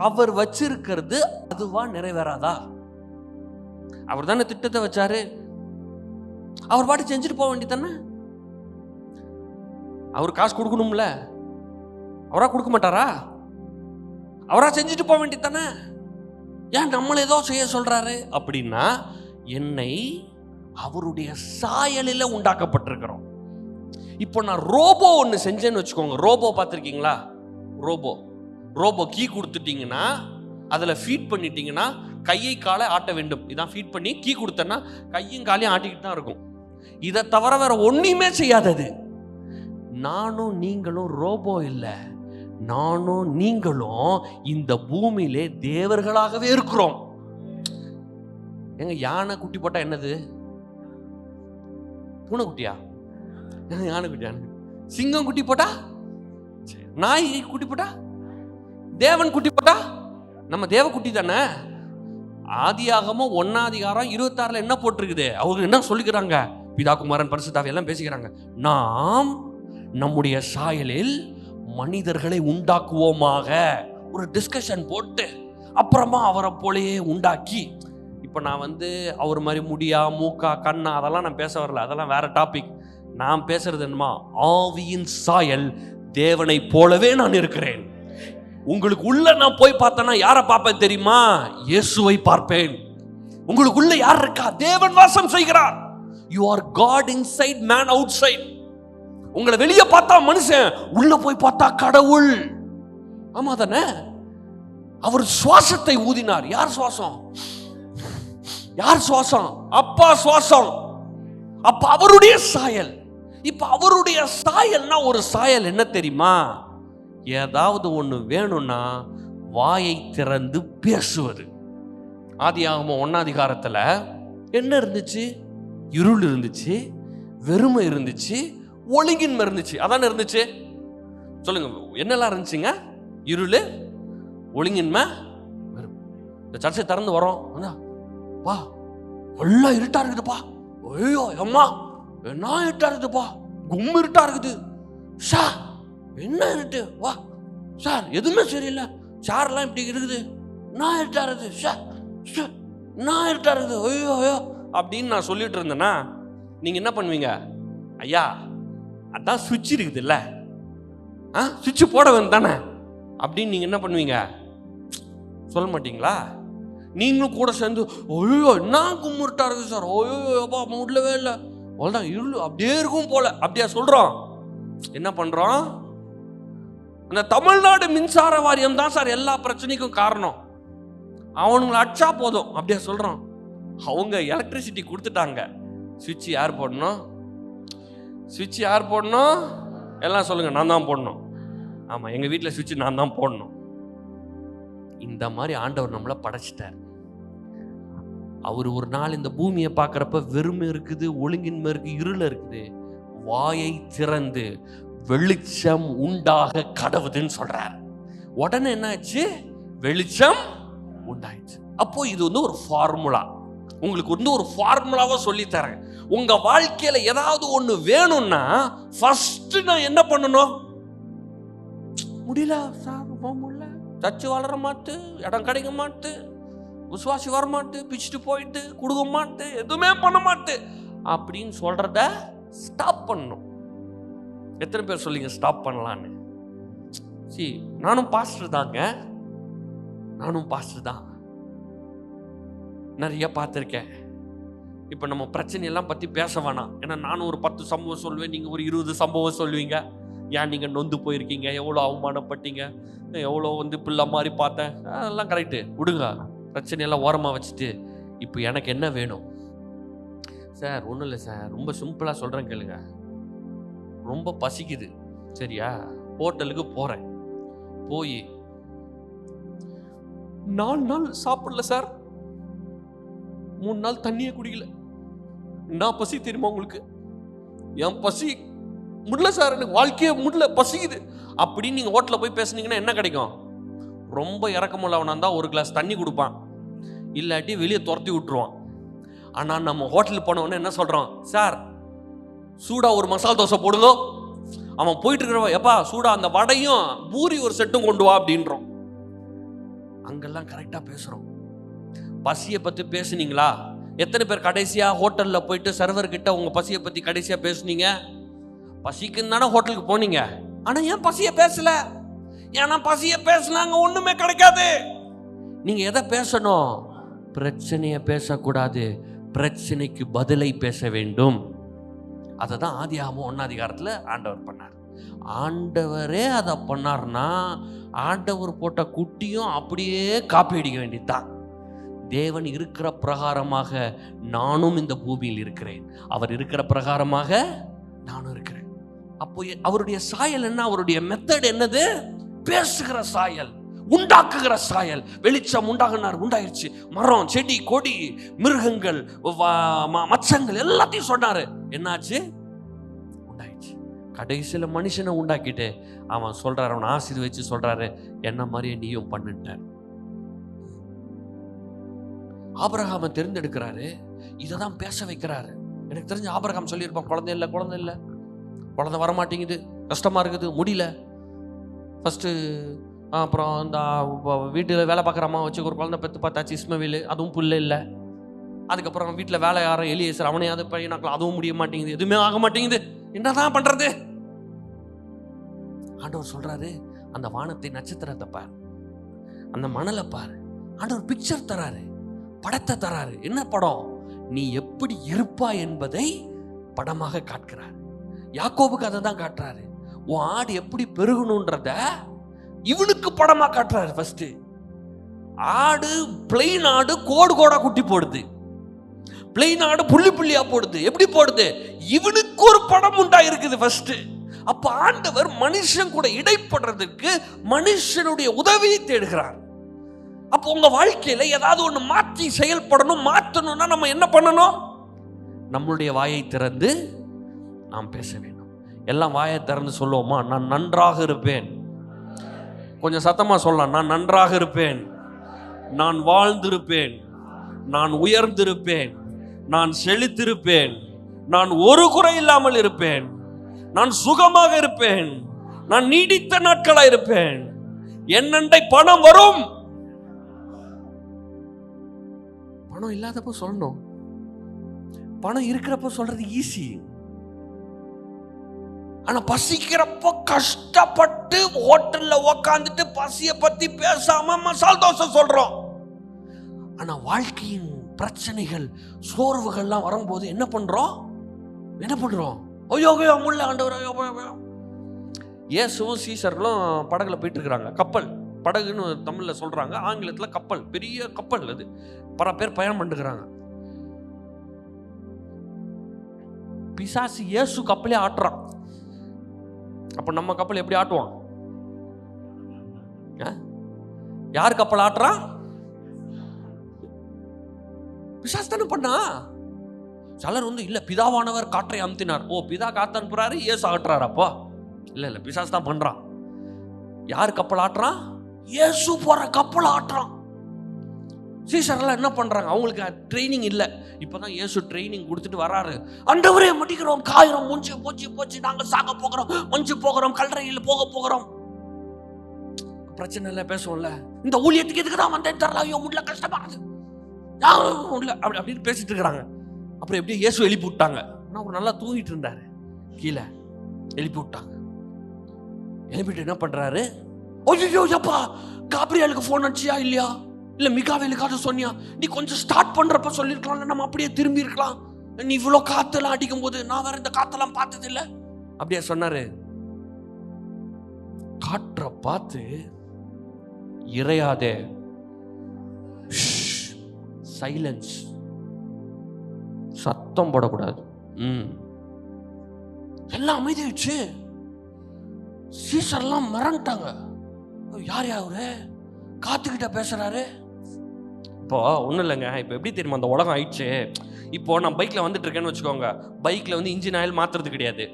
அவர் வச்சிருக்கிறது அதுவா நிறைவேறாதா? அவர் தானே திட்டத்தை வச்சாரு, அவர் பாட்டு செஞ்சுட்டு போக வேண்டியதானே. அவர் காசு கொடுக்கணும்ல, அவரா கொடுக்க மாட்டாரா? அவரா செஞ்சுட்டு போக வேண்டியதானே. ஏன் நம்மள ஏதோ செய்ய சொல்றாரு அப்படின்னா, என்னை அவருடைய சாயலில் உண்டாக்கப்பட்டிருக்கிறோம். இப்போ நான் ரோபோ ஒன்று செஞ்சேன்னு வச்சுக்கோங்க. ரோபோ பார்த்துருக்கீங்களா? ரோபோ கீ கொடுத்துட்டீங்கன்னா, அதில் ஃபீட் பண்ணிட்டீங்கன்னா கையை காலை ஆட்ட வேண்டும். இதான் ஃபீட் பண்ணி கீ கொடுத்தேன்னா கையும் காலையும் ஆட்டிக்கிட்டு தான் இருக்கும். இதை தவிர வேற ஒன்றுமே செய்யாதது. நானும் நீங்களும் ரோபோ இல்லை, நானும் நீங்களும் இந்த பூமியிலே தேவர்களாகவே இருக்கிறோம். எங்க யானை குட்டி போட்டா என்னது? பூனைக்குட்டியா? யானை குட்டியா? சிங்கம் குட்டி போட்டா? நாய் குட்டி போட்டா? தேவன் குட்டி போட்டா? நம்ம தேவ குட்டி தானே. ஆதியாகமம் 1:26 என்ன போட்டிருக்குது? அவங்க என்ன சொல்லிக்கிறாங்க? பிதா குமாரன் பரிசுத்தாவி எல்லாம் பேசிக்கிறாங்க. நாம் நம்முடைய சாயலில் மனிதர்களை உண்டாக்குவோமாக. ஒரு டிஸ்கஷன் போட்டு அப்புறமா அவரை போலயே உண்டாக்கி, இப்போ நான் அவர் மாதிரி முடியா, மூக்கா, கண்ணா அதெல்லாம் நான் பேச வரல, அதெல்லாம் வேற டாபிக். நான் பேசுறது என்னமா, ஆவியின் சாயல் தேவனை போலவே நான் இருக்கிறேன். உங்களுக்கு உள்ள நான் போய் பார்த்தேன்னா யாரை பார்ப்பேன் தெரியுமா? இயேசுவை பார்ப்பேன். உங்களுக்கு உள்ள யார் இருக்கா? தேவன் வாசம் செய்கிறார். You are God inside, man outside. உங்களை வெளியே பார்த்தா மனுஷன், உள்ள போய் பார்த்தா கடவுள். ஆமா தானே? அவர் சுவாசத்தை ஊதினார். யார் சுவாசம்? யார் சுவாசம்? அப்பா சுவாசம். அப்ப அவருடைய சாயல். இப்ப அவருடைய சாயல்னா ஒரு சாயல் என்ன தெரியுமா? ஏதாவது ஒன்று வேணும்னா வாயை திறந்து பேசுவது. ஆதியாகமம் 1 என்ன இருந்துச்சு? இருள் இருந்துச்சு, வெறுமை இருந்துச்சு, ஒழுங்கின்மை இருந்துச்சு. அதான இருந்துச்சு. சொல்லுங்க, என்னெல்லாம் இருந்துச்சுங்க? இருள், ஒழுங்கின்மை, வெறுமை. இந்த சர்ச்சை திறந்து வரோம், பா எல்லாம் இருட்டா இருக்குதுப்பா. ஐயோ அம்மா என்ன இருட்டா இருக்குதுப்பா, கும்மு இருட்டா இருக்குது. ஷா என்ன இருட்டு? வா சார், எதுவுமே சரியில்லை, சார்லாம் இப்படி இருக்குது, நான் இருட்டா இருக்குது, ஷா நான் இருட்டா இருக்குது, ஐயோ ஐயோ அப்படின்னு நான் சொல்லிட்டு இருந்தேன்னா நீங்க என்ன பண்ணுவீங்க? ஐயா அதான் சுவிட்ச் இருக்குது இல்ல, சுவிட்ச் போட வேணும் தானே அப்படின்னு நீங்க என்ன பண்ணுவீங்க? சொல்ல மாட்டீங்களா? நீங்களும் கூட சேர்ந்து ஐயோ என்ன கும்முருட்டா இருக்கு சார், ஐயோ அப்பா முடியலவே இல்லை, அவ்வளோதான் இருள் அப்படியே இருக்கும் போல, அப்படியா சொல்றோம்? என்ன பண்றோம்? அந்த தமிழ்நாடு மின்சார வாரியம் தான் சார் எல்லா பிரச்சனைக்கும் காரணம். அவனுங்களை அடிச்சா போதும் அப்படியா சொல்றோம். அவங்க எலக்ட்ரிசிட்டி கொடுத்துட்டாங்க, சுவிட்ச் யார் போடணும்? சுவிட்ச் யார் போடணும்? எல்லாம் சொல்லுங்க, நான் தான் போடணும். ஆமா, எங்க வீட்டில் சுவிட்ச் நான் தான் போடணும். இந்த மாதிரி ஆண்டவர் நம்மளை படைச்சிட்டார். அவர் ஒரு நாள் இந்த பூமியை பார்க்குறப்ப வெறுமை இருக்குது, ஒழுங்கின்மை இருக்கு, இருள இருக்குது. வாயை திறந்து வெளிச்சம் உண்டாக கடவுதுன்னு சொல்றார். உடனே என்ன ஆச்சு? வெளிச்சம் உண்டாயிடுச்சு. அப்போ இது ஒரு ஃபார்முலா. உங்களுக்கு ஒரு ஃபார்முலாவை சொல்லி தரேன். உங்க வாழ்க்கையில ஏதாவது ஒண்ணு வேணும்னா ஃபர்ஸ்ட் நான் என்ன பண்ணணும்? முடியல சார், முடியல, சர்ச்சு வளர மாட்டு, இடம் கிடைக்க மாட்டு, விசுவாசி வர மாட்டு, பிச்சுட்டு போயிட்டு கொடுக்க மாட்டு, எதுவுமே பண்ண மாட்டு அப்படின்னு சொல்றத ஸ்டாப் பண்ணணும். எத்தனை பேர் சொல்லிங்க ஸ்டாப் பண்ணலான்னு? நானும் பாஸ்டர் தாங்க, நானும் பாஸ்டர் தான், நிறைய பார்த்துருக்கேன். இப்போ நம்ம பிரச்சனையெல்லாம் பற்றி பேச வேணாம். ஏன்னா நானும் ஒரு 10 சம்பவம் சொல்லுவேன், நீங்கள் ஒரு 20 சம்பவம் சொல்லுவீங்க. ஏன் நீங்கள் நொந்து போயிருக்கீங்க, எவ்வளோ அவமானப்பட்டீங்க, எவ்வளோ பிள்ளை மாதிரி பார்த்தேன், அதெல்லாம் கரெக்டு, விடுங்க. பிரச்சனையெல்லாம் ஓரமாக வச்சுட்டு இப்போ எனக்கு என்ன வேணும் சார்? ஒன்றும் இல்லை சார், ரொம்ப சிம்பிளாக சொல்கிறேன் கேளுங்க. ரொம்ப பசிக்குது, சரியா? ஹோட்டலுக்கு போகிறேன், போய் 4 நாள் சாப்பிடல சார், 3 நாள் தண்ணியே குடிக்கல. என்ன பசி தெரியுமா உங்களுக்கு? என் பசி முடியல சார், எனக்கு வாழ்க்கையே முடியல, பசிக்குது அப்படின்னு நீங்க ஹோட்டலில் போய் பேசுனீங்கன்னா என்ன கிடைக்கும்? ரொம்ப இறக்கமுள்ளவனா இருந்தால் ஒரு கிளாஸ் தண்ணி கொடுப்பான், இல்லாட்டி வெளியே துரத்தி விட்டுருவான். ஆனால் நம்ம ஹோட்டலுக்கு போனவொடனே என்ன சொல்கிறோம்? சார் சூடா ஒரு மசாலா தோசை போடுதோ. அவன் போயிட்டு இருக்கிறவன், எப்பா சூடா அந்த வடையும் பூரி ஒரு செட்டும் கொண்டு வா அப்படின்றோம். அங்கெல்லாம் கரெக்டாக பேசுகிறோம். பசியை பற்றி பேசுனீங்களா? எத்தனை பேர் கடைசியாக ஹோட்டலில் போயிட்டு சர்வர்கிட்ட உங்கள் பசியை பற்றி கடைசியாக பேசுனீங்க? பசிக்குன்னு தானே ஹோட்டலுக்கு போனீங்க. ஆனால் ஏன் பசியை பேசல? ஏன்னா பசியை பேசினாங்க ஒன்றுமே கிடைக்காது. நீங்கள் எதை பேசணும்? பிரச்சனையை பேசக்கூடாது, பிரச்சனைக்கு பதிலை பேச வேண்டும். அதை தான் ஆதியாகமம் 1 அதிகாரத்தில் ஆண்டவர் பண்ணார். ஆண்டவரே அதை பண்ணார்னா ஆண்டவர் போட்ட குட்டியும் அப்படியே காப்பி அடிக்க வேண்டியதுதான். தேவன் இருக்கிற பிரகாரமாக நானும் இந்த பூமியில் இருக்கிறேன், அவர் இருக்கிற பிரகாரமாக நானும் இருக்கிறேன். அப்போ அவருடைய சாயல் என்ன? அவருடைய மெத்தட் என்னது? பேசுகிற சாயல், உண்டாக்குகிற சாயல். வெளிச்சம் உண்டாகினார், உண்டாயிருச்சு. மரம், செடி, கொடி, மிருகங்கள், மச்சங்கள் எல்லாத்தையும் சொன்னாரு. என்னாச்சு? உண்டாயிடுச்சு. கடைசியில் மனுஷனை உண்டாக்கிட்டு அவன் சொல்றாரு, அவன் ஆசீர்வதிச்சு சொல்றாரு, என்ன மாதிரியே நீயும் பண்ணுட்டார். ஆபிரகாமை தெரிந்தெடுக்கிறாரு, இதை தான் பேச வைக்கிறாரு. எனக்கு தெரிஞ்ச ஆபிரகாம் சொல்லியிருப்பான், குழந்தை இல்லை, குழந்தை இல்லை, குழந்தை வரமாட்டேங்குது, கஷ்டமா இருக்குது, முடியல. ஃபர்ஸ்ட் அப்புறம் இந்த வீட்டில் வேலை பார்க்குற அம்மா வச்சு ஒரு குழந்தை பெற்று பார்த்தாச்சு, இஸ்மவேல், அதுவும் புல்ல இல்லை. அதுக்கப்புறம் வீட்டில் வேலை யாரும் எலியேசர், அவனையாவது பையனாக்கலாம், அதுவும் முடிய மாட்டேங்குது, எதுவுமே ஆக மாட்டேங்குது. என்னதான் பண்றது? ஆண்டவர் சொல்றாரு, அந்த வானத்தை, நட்சத்திரத்தை பார், அந்த மணலை பார். ஆண்டவர் பிக்சர் தராரு, படத்தை தராரு. என்ன படம்? நீ எப்படி இருப்பா என்பதை படமாக காட்டுகிறார். யாக்கோபுக்கு அதை தான் காட்டுறாரு. உன் ஆடு எப்படி பெருகணும்ன்றத இவனுக்கு படமா காட்டுறாரு. ஃபர்ஸ்ட் ஆடு, பிளைன் ஆடு கோடு கோடா குட்டி போடுது, பிளைன் ஆடு புள்ளி புள்ளியா போடுது. எப்படி போடுது? இவனுக்கு ஒரு படம் உண்டா இருக்குது ஃபர்ஸ்ட். அப்ப ஆண்டவர் மனுஷன் கூட இடைப்படுறதுக்கு மனுஷனுடைய உதவியை தேடுகிறார். அப்போ உங்க வாழ்க்கையில ஏதாவது ஒண்ணு மாற்றி செயல்படணும், மாற்றணும்னா நம்ம என்ன பண்ணணும்? நம்மளுடைய வாயை திறந்து நாம் பேச வேண்டும். எல்லாம் வாயை திறந்து சொல்லுவோமா? நான் நன்றாக இருப்பேன். கொஞ்சம் சத்தமா சொல்லலாம். நான் நன்றாக இருப்பேன், நான் வாழ்ந்திருப்பேன், நான் உயர்ந்திருப்பேன், நான் செழித்திருப்பேன், நான் ஒரு குறை இல்லாமல் இருப்பேன், நான் சுகமாக இருப்பேன், நான் நீடித்த நாட்களாக இருப்பேன், என்னண்டை பணம் வரும். பணம் இல்லாதப்போ சொல்லணும், பணம் இருக்கிறப்போ சொல்றது ஈஸி. ஆனா பசிக்கிறப்போ கஷ்டப்பட்டு ஹோட்டல்ல உக்காந்துட்டு பசிய பத்தி பேசாம மசால் தோசை சொல்றோம். ஆனா வாழ்க்கையின் பிரச்சனைகள், சோர்வுகள்லாம் வரும்போது என்ன பண்றோம்? ஐயோ முள்ள ஆண்டவர். இயேசுவும் சீசர்களும் படகுல போயிட்டு இருக்கிறாங்க. கப்பல், படகுன்னு தமிழ்ல சொல்றாங்க, ஆங்கிலத்துல கப்பல், பெரிய கப்பல். அது பல பேர் பயணம் பண்ணுகிறாங்க. பிசாசு இயேசு கப்பலே ஆட்டுறான். அப்ப நம்ம கப்பல் எப்படி ஆட்டுவான்? யார் கப்பல் ஆட்டுறான்? பிசாசு தானே பண்ணா. சிலர் இல்ல பிதாவானவர் காற்றை அமுத்தினார். ஓ, பிதா காத்து அனுப்புறாரு, இயேசு ஆட்டுறாரு. அப்போ இல்ல பிசாசு தான் பண்றான். யார் கப்பல் ஆட்டுறான்? இயேசு போற கப்பல் ஆட்டுறான். சீசர்லாம் என்ன பண்றாங்க? அவங்களுக்கு ட்ரைனிங் இல்ல. இப்பதான் இயேசு ட்ரைனிங் கொடுத்துட்டு வராரு. ஆண்டவரே மடிக்கிறோம், காயிரம், மூஞ்சி போச்சு போச்சு, நாங்க சாக போகிறோம், மஞ்சு போகிறோம், கல்லறையில் போக போகிறோம். பிரச்சனை இல்ல, பேசுவோம்ல. இந்த ஊழியத்துக்கு எதுக்கு தான் வந்தேன் தெரியல, ஐயோ முடியல, கஷ்டமா இருக்கு, அப்படின்னு பேசிட்டு இருக்கிறாங்க. அப்புறம் எப்படியும் இயேசு எழுப்பி விட்டாங்க. ஆனா அவர் நல்லா தூங்கிட்டு இருந்தாரு, கீழே எழுப்பி விட்டாங்க. எழுப்பிட்டு என்ன பண்றாரு? ஐயோ அப்பா, காப்ரியலுக்கு போன் அடிச்சியா இல்லையா? இல்ல மிகாவேலுக்காக சொன்னியா? நீ கொஞ்சம் ஸ்டார்ட் பண்றப்ப சொல்லிருக்கலாம், நம்ம அப்படியே திரும்பி இருக்கலாம். நீ இவ்வளவு காத்தெல்லாம் அடிக்கும் போது நான் வேற இந்த காத்தெல்லாம் பார்த்தது இல்ல. அப்படியே சொன்னாரு. காற்ற பார்த்து இறையாதே, சைலன்ஸ், சத்தம் போடக்கூடாது. எல்லாம் அமைதியாச்சு. சீசர்லாம் மறந்துட்டாங்க. யார் யாரு காத்துக்கிட்ட பேசுறாரு? இப்போ ஒன்றும் இல்லைங்க. இப்போ எப்படி தெரியுமா அந்த உலகம் ஆயிடுச்சு? இப்போ நான் பைக்கில் வந்துட்டு இருக்கேன்னு வச்சுக்கோங்க. பைக்கில் இன்ஜின் ஆயில் மாற்றுறது கிடையாது.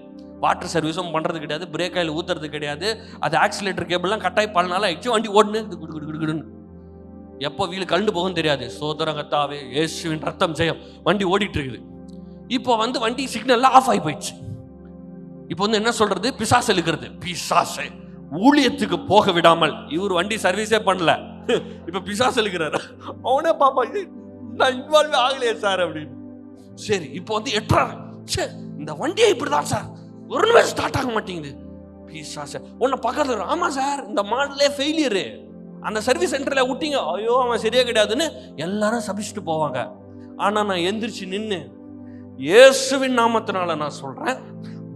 வாட்டர் சர்வீஸும் பண்ணுறது கிடையாது, பிரேக் ஆயில் ஊற்றுறது கிடையாது, அது ஆக்சிலேட்டர் கேபிள்லாம் கட்டாயி பல நாள் ஆயிடுச்சு. வண்டி ஓடுன்னு எப்போ வீல் கண்டு போகும் தெரியாது. சோதரம் கத்தாவே இயேசுவின் ரத்தம் ஜெயம். வண்டி ஓடிட்டு இருக்குது. இப்போ வண்டி சிக்னல்லாம் ஆஃப் ஆகி போயிடுச்சு. இப்போ என்ன சொல்றது? பிசாசு இழுக்கிறது. பிசாசு ஊழியத்துக்கு போக விடாமல், இவர் வண்டி சர்வீஸே பண்ணல, இப்போ பிசாசு இழுக்கிறாரு. அவனே பாப்பா நான் இன்வால்வ் ஆகலையே சார் அப்படின்னு. சரி இப்போ எட்டுறாரு. சரி இந்த வண்டியை இப்படிதான் சார் ஒரு நிமிஷம் ஸ்டார்ட் ஆக மாட்டேங்குது. பிசாசு உன்னை பக்கத்துல, ஆமா சார் இந்த மாடலே ஃபெயிலியரு, அந்த சர்வீஸ் சென்டர்ல விட்டீங்க, ஐயோ அவன் சரியா கிடையாதுன்னு எல்லாரும் சபிச்சுட்டு போவாங்க. ஆனா நான் எந்திரிச்சு நின்று இயேசுவின் நாமத்தினால நான் சொல்றேன்,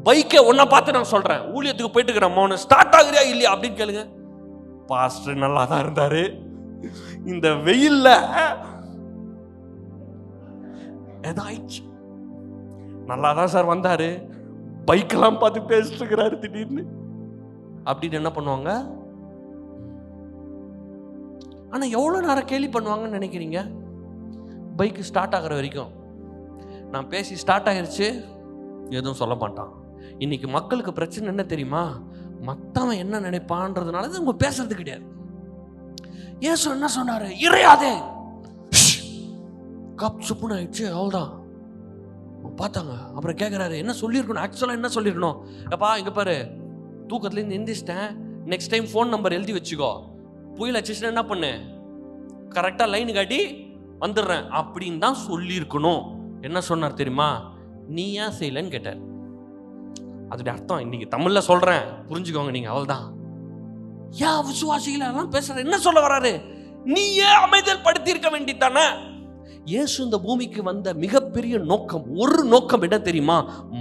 பைக்கை ஒன்ன பார்த்து நான் சொல்றேன், ஊழியத்துக்கு போயிட்டு இருக்கிற மௌன ஸ்டார்ட் ஆகுறியா இல்லையா அப்படின்னு கேளுங்க. பாஸ்டர் நல்லா தான் இருந்தாரு, இந்த வெயில்ல ஏதாயிடுச்சு. நல்லா தான் சார் வந்தாரு, பைக்கெல்லாம் பார்த்து பேசிட்டு இருக்கிறாரு திடீர்னு அப்படின்னு என்ன பண்ணுவாங்க? ஆனா எவ்வளவு நேரம் கேலி பண்ணுவாங்கன்னு நினைக்கிறீங்க? பைக் ஸ்டார்ட் ஆகிற வரைக்கும். நான் பேசி ஸ்டார்ட் ஆகிருச்சு, எதுவும் சொல்ல மாட்டான். இன்னைக்கு மக்களுக்கு பிரச்சனை என்ன தெரியுமா? மத்தவன் என்ன நினைப்பான்றதுனால அவங்க பேசுறது கிடையாது. இயேசு என்ன சொன்னாரு? இறையாதே. கப் சுப்புன்னு ஆயிடுச்சு, அவ்வளோதான். பார்த்தாங்க. அப்புறம் கேட்குறாரு, என்ன சொல்லியிருக்கணும்? ஆக்சுவலாக என்ன சொல்லியிருக்கணும்? எப்பா இங்கே பாரு, தூக்கத்துலேருந்து எந்திரிச்சிட்டேன், நெக்ஸ்ட் டைம் ஃபோன் நம்பர் எழுதி வச்சுக்கோ, புயல் அடிச்சுன்னா என்ன பண்ணு, கரெக்டாக லைன் காட்டி வந்துடுறேன் அப்படின்னு தான் சொல்லியிருக்கணும். என்ன சொன்னார் தெரியுமா? நீ ஏன் செய்யலன்னு கேட்டார். அதோட அர்த்தம் இன்னைக்கு தமிழ்ல சொல்றேன், புரிஞ்சுக்கோங்க நீங்க. அவ்வளவுதான். ஏன் விசுவாசிகள் எல்லாம் பேசுற? என்ன சொல்ல வராரு? நீ ஏன் அமைதல் படுத்தி இருக்க வேண்டித்தானே? இயேசு இந்த பூமிக்கு வந்த மிகப்பெரிய நோக்கம், ஒரு நோக்கம் என்ன தெரியுமா?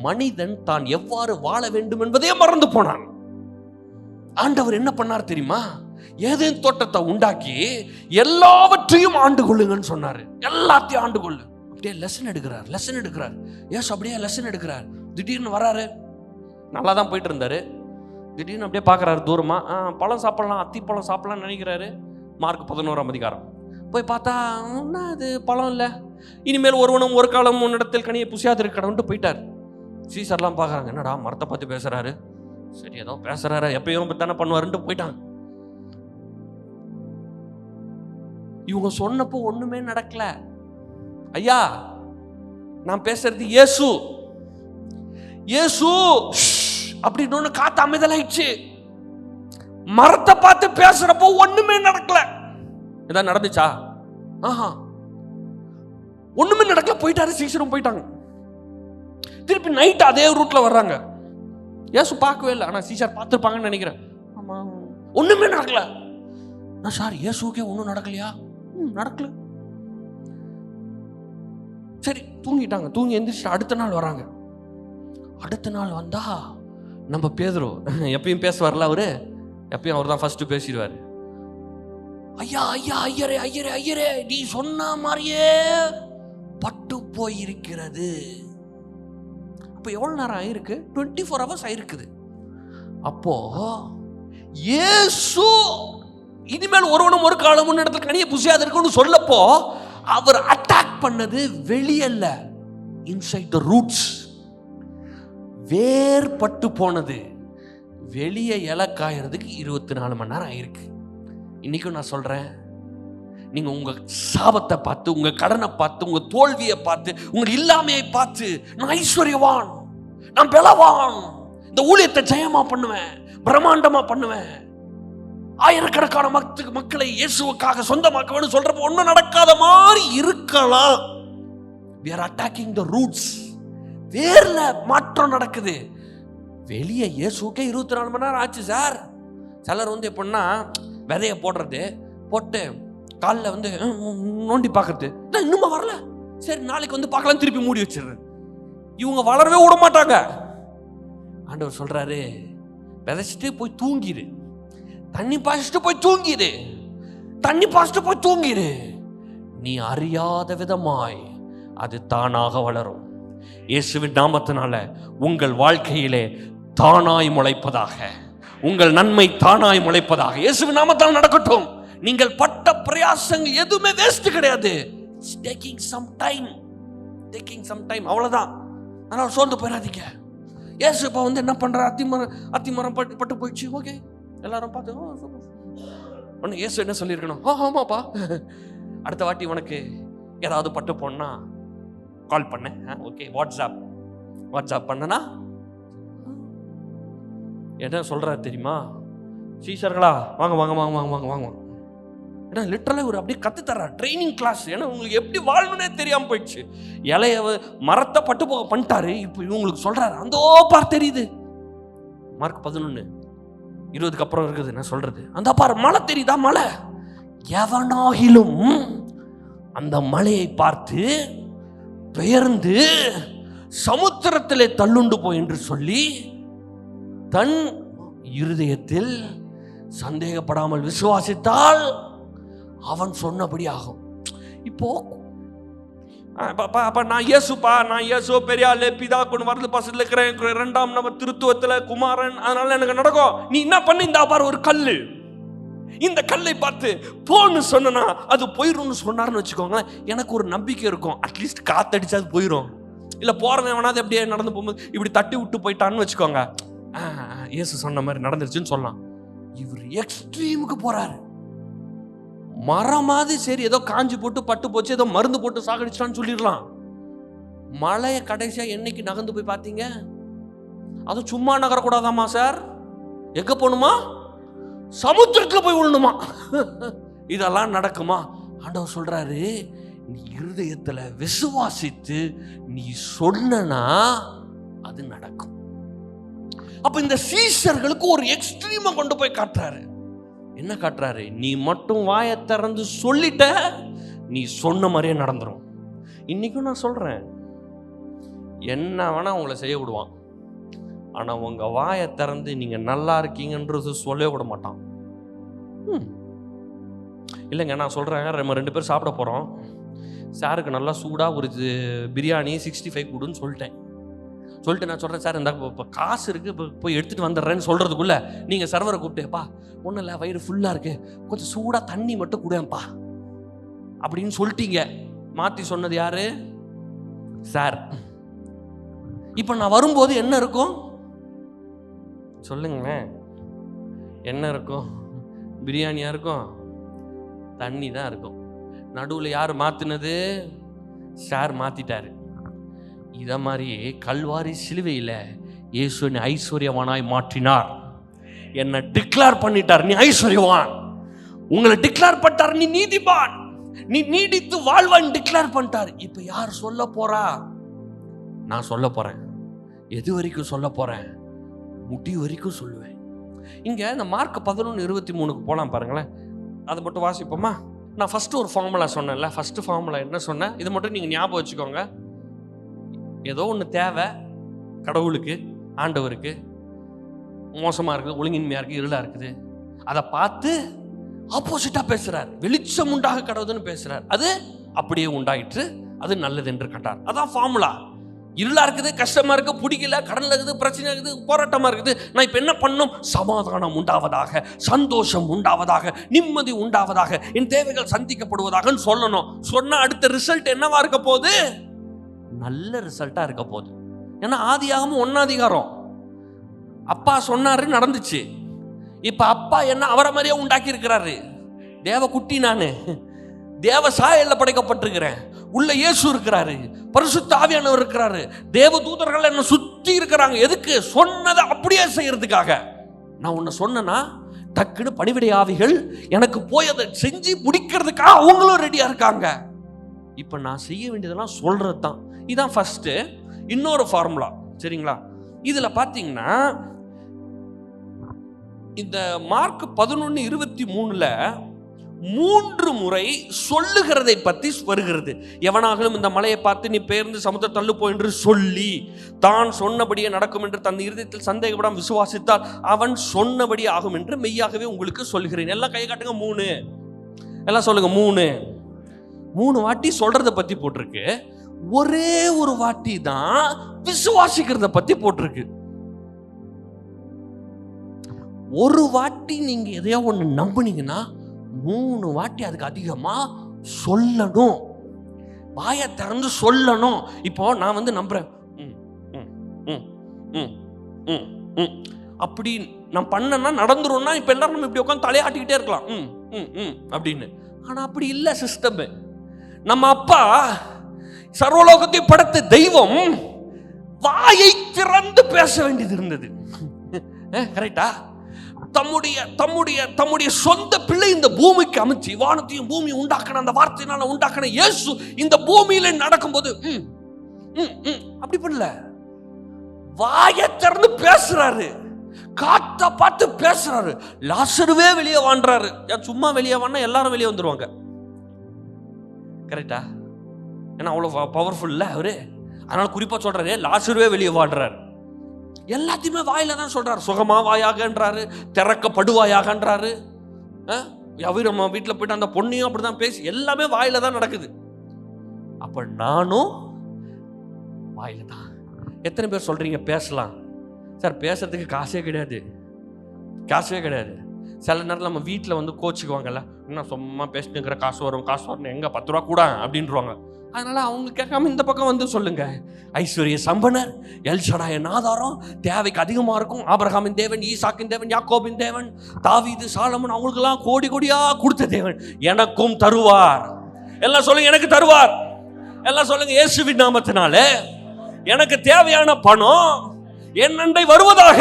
மனிதன் தான் எவ்வாறு வாழ வேண்டும் என்பதே மறந்து போனான். ஆண்டவர் என்ன பண்ணார் தெரியுமா? ஏதேன் தோட்டத்தை உண்டாக்கி எல்லாவற்றையும் ஆண்டு கொள்ளுங்கன்னு சொன்னாரு. எல்லாத்தையும் ஆண்டு கொள்ளு. அப்படியே லெசன் எடுக்கிறார். ஏசு அப்படியே லெசன் எடுக்கிறார். திடீர்னு வராரு, நல்லா தான் போயிட்டு இருந்தாரு. திடீர்னு அப்படியே பார்க்குறாரு தூரமா, பழம் சாப்பிடலாம், அத்திப்பழம் சாப்பிடலாம்னு நினைக்கிறாரு. மார்க் 11ஆம் அதிகாரம் போய் பார்த்தா அது பழம் இல்லை. இனிமேல் ஒருவனும் ஒரு காலம் உன்னிடத்தில் கனியை புசியாது இருக்கணும்ட்டு போயிட்டார். சீசர்லாம் பார்க்குறாங்க, என்னடா மரத்தை பார்த்து பேசுறாரு, சரி ஏதோ பேசுறாரு, எப்பயும் தானே பண்ணுவாருன்ட்டு போயிட்டாங்க. இவங்க சொன்னப்போ ஒண்ணுமே நடக்கல. ஐயா நான் பேசுறது இயேசு அப்படின்னு காத்து அமைதலாயிடுச்சு. மரத்தை பார்த்து பேசுறப்போ ஒண்ணுமே நடக்கல. ஏதாவது நடந்துச்சா? ஒண்ணுமே நடக்கல. போயிட்டாரு, சீக்கிரம் போயிட்டாங்க. திருப்பி நைட் அதே ரூட்ல வர்றாங்க. இயேசு பார்க்கவே இல்லை, ஆனா சீசர் பார்த்துருப்பாங்கன்னு நினைக்கிறேன். ஆமா, ஒண்ணுமே நடக்கல. நான் சார் இயேசுக்கே ஒன்றும் நடக்கலையா? நடக்கல. சரி தூங்கிட்டாங்க. தூங்கி எந்திரிச்சு அடுத்த நாள் வராங்க. அடுத்த நாள் வந்தா நம்ம பேதுரு எப்பயும் பேசுவார்ல, அவரு எப்பயும் அவர் தான் ஃபர்ஸ்ட் பேசிடுவாரு. ஐயா ஐயா ஐயரே ஐயரே ஐயரே, நீ சொன்ன மாதிரியே பட்டு போயிருக்கிறது. அப்போ எவ்வளவு நேரம் ஆயிருக்கு? 24 hours ஆயிருக்குது. அப்போ இயேசு இனிமேல் ஒருவனும் ஒரு காலம் முன்னெடுத்து கனியை புசியாது இருக்குன்னு சொல்லப்போ அவர் அட்டாக் பண்ணது வெளியல்ல, இன்சைட் த ரூட்ஸ். வேர் பட்டு போனது. வெளியே இலை காயறதுக்கு 24 மணி நேரம் ஆயிருக்கு. இன்னைக்கும் நான் சொல்றேன், நீங்க உங்க சாபத்தை பார்த்து, உங்க கடனை பார்த்து, உங்க தோல்வியை பார்த்து, உங்க இல்லாமையை பார்த்து, நான் ஐஸ்வர்யவான், நான் பலவான், இந்த ஊழியத்தை ஜெயமா பண்ணுவேன், பிரம்மாண்டமா பண்ணுவேன், ஆயிரக்கணக்கான மக்களை இயேசுவுக்காக சொந்தமாக்குவேன்னு சொல்றப்ப ஒன்னும் நடக்காத மாதிரி இருக்கலாம். we are attacking the roots. வேர்ல மாற்றம் நடக்குது. வெளியே இயேசுக்கே 24 மணி நேரம் ஆச்சு சார். சிலர் எப்படின்னா விதைய போடுறது, போட்டு காலில் நோண்டி பார்க்கறது, இன்னுமா வரல, சரி நாளைக்கு பார்க்கலாம், திருப்பி மூடி வச்சிடுறது. இவங்க வளரவே விட மாட்டாங்க. ஆண்டவர் சொல்றாரு, விதைச்சிட்டு போய் தூங்கிடு, தண்ணி பாய்ச்சிட்டு போய் தூங்கிடு, தண்ணி பாய்ச்சிட்டு போய் தூங்கிடு, நீ அறியாத விதமாய் அது தானாக வளரும். இயேசுவின் நாமத்தினால உங்கள் வாழ்க்கையிலே தானாய் முளைப்பதாக, உங்கள் நன்மை தானாய் முளைப்பதாக இயேசுவின் நாமத்தால் நடக்கட்டும். நீங்கள் பட்ட பிரயாசங்கள் எதுவுமே வேஸ்ட் கிடையாது. டேக்கிங் சம் டைம், அவ்வளவுதான். ஆனால் சோர்ந்து போயிடாதீங்க. ஏசு இப்போ வந்து என்ன பண்ற, அத்திமரம் பட்டு போயிடுச்சு. ஓகே, எல்லாரும் பார்த்து ஒன்று ஏசு என்ன சொல்லியிருக்கணும், ஆமாப்பா அடுத்த வாட்டி உனக்கு ஏதாவது பட்டு போனா கால் பண்ண, ஓகே வாட்ஸ்அப் பண்ணனா என்ன சொல்றாரு தெரியுமா, சீஷர்களா வாங்க வாங்க வாங்க வாங்க வாங்க வாங்க. ஏன்னா லிட்டரலாக ஒரு அப்படியே கற்று தர்றார், ட்ரைனிங் கிளாஸ். ஏன்னா உங்களுக்கு எப்படி வாழணுன்னே தெரியாமல் போயிடுச்சு. இலைய மரத்தை பட்டு போக பண்ணிட்டாரு. இப்போ இவங்களுக்கு சொல்றாரு, அந்த பார் தெரியுது, மார்க் 11:20 அப்புறம் இருக்குது நான் சொல்றது, அந்த பார் மலை தெரியுதா, மலை. எவனாகிலும் அந்த மலையை பார்த்து பெயர்ந்து சமுத்திரத்திலே தள்ளுண்டு போய் என்று சொல்லி தன் இருதயத்தில் சந்தேகப்படாமல் விசுவாசித்தால் அவன் சொன்னபடி ஆகும். இப்போ நான் இயேசு பெரிய ஆளு, பிதா கொண்டு வரது பசத்துல இருக்கிறேன், 2ஆம் நபர் திருத்துவத்துல குமாரன், அதனால எனக்கு நடக்கும். நீ என்ன பண்ணி, இந்த பாரு ஒரு கல்லு, இந்த கல்லை பார்த்து போன்னு சொன்னா அது போயிடும்னு சொன்னார்னு வச்சுக்கோங்களேன், எனக்கு ஒரு நம்பிக்கை இருக்கும், அட்லீஸ்ட் காத்தடிச்சா அது போயிடும். இல்ல போறவன் வேணாது அப்படியே நடந்து போகும்போது இப்படி தட்டி விட்டு போயிட்டான்னு வச்சுக்கோங்க, இயேசு சொன்ன மாதிரி நடந்துருச்சுன்னு சொல்லலாம். இவர் எக்ஸ்ட்ரீமுக்கு போறாரு. மரமாவது சரி, ஏதோ காஞ்சி போட்டு பட்டு போச்சு, ஏதோ மருந்து போட்டு சாகடிச்சான்னு சொல்லிடலாம். மலையை கடைசியா என்னைக்கு நகர்ந்து போய் பார்த்தீங்க? அது சும்மா நகரக்கூடாதாமா சார், எங்க போகணுமா, சமுத்திரத்துல போய் விழணுமா? இதெல்லாம் நடக்குமா? ஆண்டவர் சொல்றாரு, நீ இருதயத்துல விசுவாசித்து நீ சொன்னா அது நடக்கும். அப்ப இந்த சீஷர்களுக்கு ஒரு எக்ஸ்ட்ரீமா கொண்டு போய் காட்டுறாரு. என்ன காட்டுறாரு? நீ மட்டும் வாயை திறந்து சொல்லிட்ட, நீ சொன்ன மாதிரியே நடந்துரும். இன்னைக்கும் நான் சொல்றேன், என்ன வேணா உங்களை செய்ய விடுவான், ஆனா உங்க வாயை திறந்து நீங்க நல்லா இருக்கீங்கன்றது சொல்ல விட மாட்டான். இல்லைங்க நான் சொல்றேன், நம்ம 2 பேர் சாப்பிட போறோம், சாருக்கு நல்லா சூடா ஒரு பிரியாணி 65 கொடுன்னு சொல்லிட்டு நான் சொல்கிறேன், சார் இந்த இப்போ காசு இருக்குது, இப்போ போய் எடுத்துகிட்டு வந்துடுறேன்னு சொல்கிறதுக்குள்ள நீங்கள் சர்வரை கூப்பிட்டேப்பா, ஒன்றும் இல்லை வயிறு ஃபுல்லாக இருக்குது, கொஞ்சம் சூடாக தண்ணி மட்டும் கொடுப்பா அப்படின்னு சொல்லிட்டீங்க. மாற்றி சொன்னது யாரு? சார். இப்போ நான் வரும்போது என்ன இருக்கும் சொல்லுங்களேன், என்ன இருக்கும்? பிரியாணியாக இருக்கும், தண்ணி தான் இருக்கும். நடுவில் யார் மாற்றினது? சார் மாற்றிட்டாரு. இதை மாதிரி கல்வாரி சிலுவையில் இயேசுவின் ஐஸ்வர்யவானாய் மாற்றினார். என்னை டிக்ளேர் பண்ணிட்டார், நீ ஐஸ்வர்யவான். உங்களை டிக்ளேர் பண்ணிட்டார், நீ நீதிமான், நீ நீடித்து வாழ்வான் டிக்ளேர் பண்ணிட்டார். இப்ப யார் சொல்ல போறா? நான் சொல்ல போறேன். எது வரைக்கும் சொல்ல போறேன்? முடிவு வரைக்கும் சொல்லுவேன். இங்க இந்த மார்க் 11:23 போலாம் பாருங்களேன், அதை மட்டும் வாசிப்போமா? நான் ஃபர்ஸ்ட் ஒரு ஃபார்முலா சொன்னேன்ல, ஃபர்ஸ்ட் ஃபார்முலா என்ன சொன்னேன், இதை மட்டும் நீங்க ஞாபகம் வச்சுக்கோங்க. ஏதோ ஒன்று தேவை கடவுளுக்கு, ஆண்டவருக்கு, மோசமாக இருக்குது, ஒழுங்கின்மையாக இருக்குது, இருளாக இருக்குது, அதை பார்த்து ஆப்போசிட்டாக பேசுகிறார். வெளிச்சம் உண்டாக கடவுதுன்னு பேசுகிறார், அது அப்படியே உண்டாயிற்று, அது நல்லது என்று கண்டார். அதான் ஃபார்முலா. இருளாக இருக்குது, கஷ்டமாக இருக்குது, பிடிக்கல, கடனில் இருக்குது, பிரச்சனை இருக்குது, போராட்டமாக இருக்குது, நான் இப்போ என்ன பண்ணணும்? சமாதானம் உண்டாவதாக, சந்தோஷம் உண்டாவதாக, நிம்மதி உண்டாவதாக, என் தேவைகள் சந்திக்கப்படுவதாக சொல்லணும். சொன்ன அடுத்த ரிசல்ட் என்னவா இருக்க போகுது? நல்ல ரிசல்ட்டா இருக்க போகுது. ஏன்னா ஆதியாகமம் 1ஆம் அதிகாரம் அப்பா சொன்னாரு, நடந்துச்சு. இப்ப அப்பா என்ன அவரை மாதிரியே உண்டாக்கி இருக்கிறாரு. தேவ குட்டி, நானு தேவ சாயல்ல படைக்கப்பட்டிருக்கிறேன், உள்ள இயேசு இருக்கிறாரு, பரிசுத்த ஆவியானவர் இருக்கிறாரு, தேவ தூதர்கள் என்ன சுத்தி இருக்கிறாங்க. எதுக்கு? சொன்னதை அப்படியே செய்யறதுக்காக. நான் உன்னை சொன்னா டக்குன்னு பணிவிடை ஆவிகள் எனக்கு போய் அதை செஞ்சு முடிக்கிறதுக்காக அவங்களும் ரெடியா இருக்காங்க. இப்ப நான் செய்ய வேண்டியதெல்லாம் சொல்றது தான். இதான் ஃபர்ஸ்ட். இன்னொரு ஃபார்முலா, சரிங்களா? இதுல பாத்தீங்கன்னா இந்த மார்க் 11:23 3 முறை சொல்லுகிறதை பத்தி வருகிறது. எவனாகலும் இந்த மலையை பார்த்து நீ பெயர்ந்து சமுத்திர தள்ளு போ என்று சொல்லி தான் சொன்னபடியே நடக்கும் என்று தன் இருதயத்தில் சந்தேகப்படாமல் விசுவாசித்தால் அவன் சொன்னபடி ஆகும் என்று மெய்யாகவே உங்களுக்கு சொல்கிறேன். எல்லாம் கை காட்டுங்க. 3 எல்லாம் சொல்லுங்க. 3 வாட்டி சொல்றத பத்தி போட்டிருக்கு, ஒரே ஒரு வாட்டி தான் விசுவாசிக்கிறத பத்தி போட்டிருக்கு. ஒரு வாட்டி நீங்க எதையோ ஒண்ணு நம்புனீங்கன்னா 3 வாட்டி அதுக்கு அதிகமா சொல்லணும், வாயை திறந்து சொல்லணும். இப்போ நான் வந்து நம்புறேன், அப்படி நான் பண்ணனா நடந்துரும்னா இப்ப எல்லாரும் நம்ம இப்படி உட்காந்து தலையாட்டிக்கிட்டே இருக்கலாம் அப்படின்னு. ஆனா அப்படி இல்லை சிஸ்டம். நம்ம அப்பா சர்வலோகத்தையும் படைத்த தெய்வம் வாயை திறந்து பேச வேண்டியது இருந்தது. கரெக்டா? தம்முடைய தம்முடைய தம்முடைய சொந்த பிள்ளை இந்த பூமிக்கு அமைச்சு வானத்தையும் பூமி உண்டாக்கணும், அந்த வார்த்தையினால உண்டாக்கணும். இயேசு இந்த பூமியில நடக்கும்போது அப்படி பண்ணல, வாயை திறந்து பேசுறாரு, காத்த பார்த்து பேசுறாரு. லாசருவே வெளியே வாழ்றாரு. சும்மா வெளியே வானா எல்லாரும் வெளியே வந்துருவாங்க. கரெக்டா? ஏன்னா அவ்வளவு பவர்ஃபுல் இல்ல அவரு. அதனால குறிப்பா சொல்றாரு, லாசருவே வெளியே வாழ்றாரு. எல்லாத்தையுமே வாயில தான் சொல்றாரு. சுகமா வாயாகன்றாரு, திறக்கப்படுவாயாகன்றாரு. அவர் நம்ம வீட்டில் போயிட்டு அந்த பொண்ணையும் அப்படிதான் பேசி, எல்லாமே வாயில தான் நடக்குது. அப்ப நானும் வாயில தான். எத்தனை பேர் சொல்றீங்க பேசலாம் சார்? பேசுறதுக்கு காசே கிடையாது, காசே கிடையாது. சில நேரத்தில் நம்ம வீட்டில் வந்து கோச்சுக்குவாங்கல்ல, இன்னும் சும்மா பேசிட்டுங்கிற காசு வரும் காசு வரணும், எங்க 10 ரூபா கூட அப்படின்றாங்க. அதனால அவங்க கேட்காம இந்த பக்கம் வந்து சொல்லுங்க, ஐஸ்வர்ய சம்பனர், எல்ஷடாயின் ஆதாரம், தேவைக்கு அதிகமாக இருக்கும். ஆபிரகாமின் தேவன், ஈசாக்கின் தேவன், யாக்கோபின் தேவன், தாவீது, சாலமன், அவங்களுக்கெல்லாம் கோடி கோடியா கொடுத்த தேவன் எனக்கும் தருவார். எல்லாம் சொல்லுங்க, எனக்கு தருவார். எல்லாம் சொல்லுங்க, இயேசுவின் நாமத்தினால எனக்கு தேவையான பணம் என்னண்டை வருவதாக.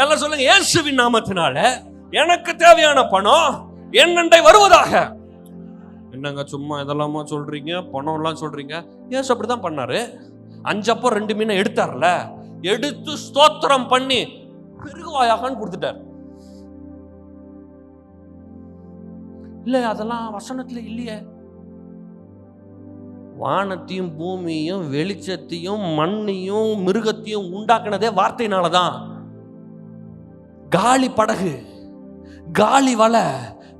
எல்லாம் சொல்லுங்க, இயேசுவின் நாமத்தினால எனக்கு தேவையான பணம் என்னண்டை வருவதாக. என்னங்க சும்மா இதெல்லாமா சொல்றீங்க, பணம் எல்லாம் சொல்றீங்க? ஏசு அப்படிதான் பண்ணாரு. 5 அப்பம் 2 மீனை எடுத்தார்ல, எடுத்து ஸ்தோத்திரம் பண்ணி பெருகுவாயாகன்னு கொடுத்துட்டார். இல்ல அதெல்லாம் வசனத்துல இல்லையே. வானத்தையும் பூமியையும் வெளிச்சத்தையும் மண்ணையும் மிருகத்தையும் உண்டாக்குனதே வார்த்தையினாலதான். காலி படகு, காலி வலை.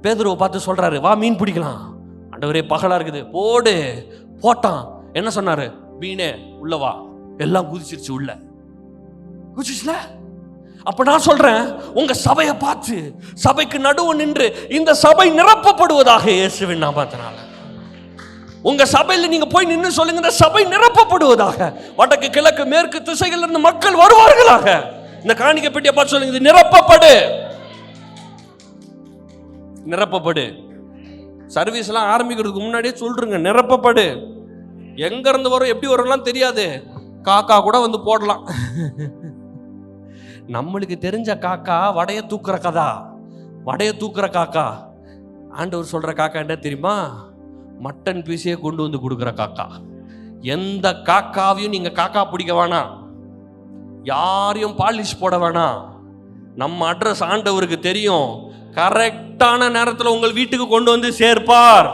பேதுருவை பார்த்து சொல்றாரு, வா மீன் பிடிக்கலாம். ஆண்டவரே பகலா இருக்குது, போடு. போட்டான். என்ன சொன்னாரு? மீனே உள்ள வா. எல்லாம் குதிச்சிருச்சு, உள்ள குதிச்சுல. அப்ப நான் சொல்றேன், உங்க சபையை பார்த்து சபைக்கு நடுவு நின்று இந்த சபை நிரப்பப்படுவதாக இயேசுவின் நாமத்தினால. உங்க சபையில நீங்க போய் நின்று சொல்லுங்க, இந்த சபை நிரப்பப்படுவதாக. வடக்கு கிழக்கு மேற்கு திசைகள் இருந்து மக்கள் வருவார்களாக. இந்த காணிக்கை பெட்டியை பார்த்து சொல்லுங்க, இது நிரப்பப்படு, நிரப்பப்படு. சர்வீஸ் எல்லாம் ஆரம்பிக்கிறதுக்கு முன்னாடியே சொல்றீங்க, நிரப்பப்படு. எங்க இருந்து வரும் எப்படி வரும்லாம் தெரியாது, காக்கா கூட வந்து போடலாம். நம்மளுக்கு தெரிஞ்ச காக்கா வடைய தூக்குற கதா, வடைய தூக்குற காக்கா. ஆண்டவர் சொல்ற காக்கா என்ன தெரியுமா? மட்டன் பீஸையே கொண்டு வந்து கொடுக்குற காக்கா. எந்த காக்காவையும் நீங்க காக்கா பிடிக்க வேணாம், யாரையும் பாலிஷ் போட வேணாம். நம்ம அட்ரஸ் ஆண்டவருக்கு தெரியும். கரெக்டான நேரத்தில் உங்கள் வீட்டுக்கு கொண்டு வந்து சேர்ப்பார்.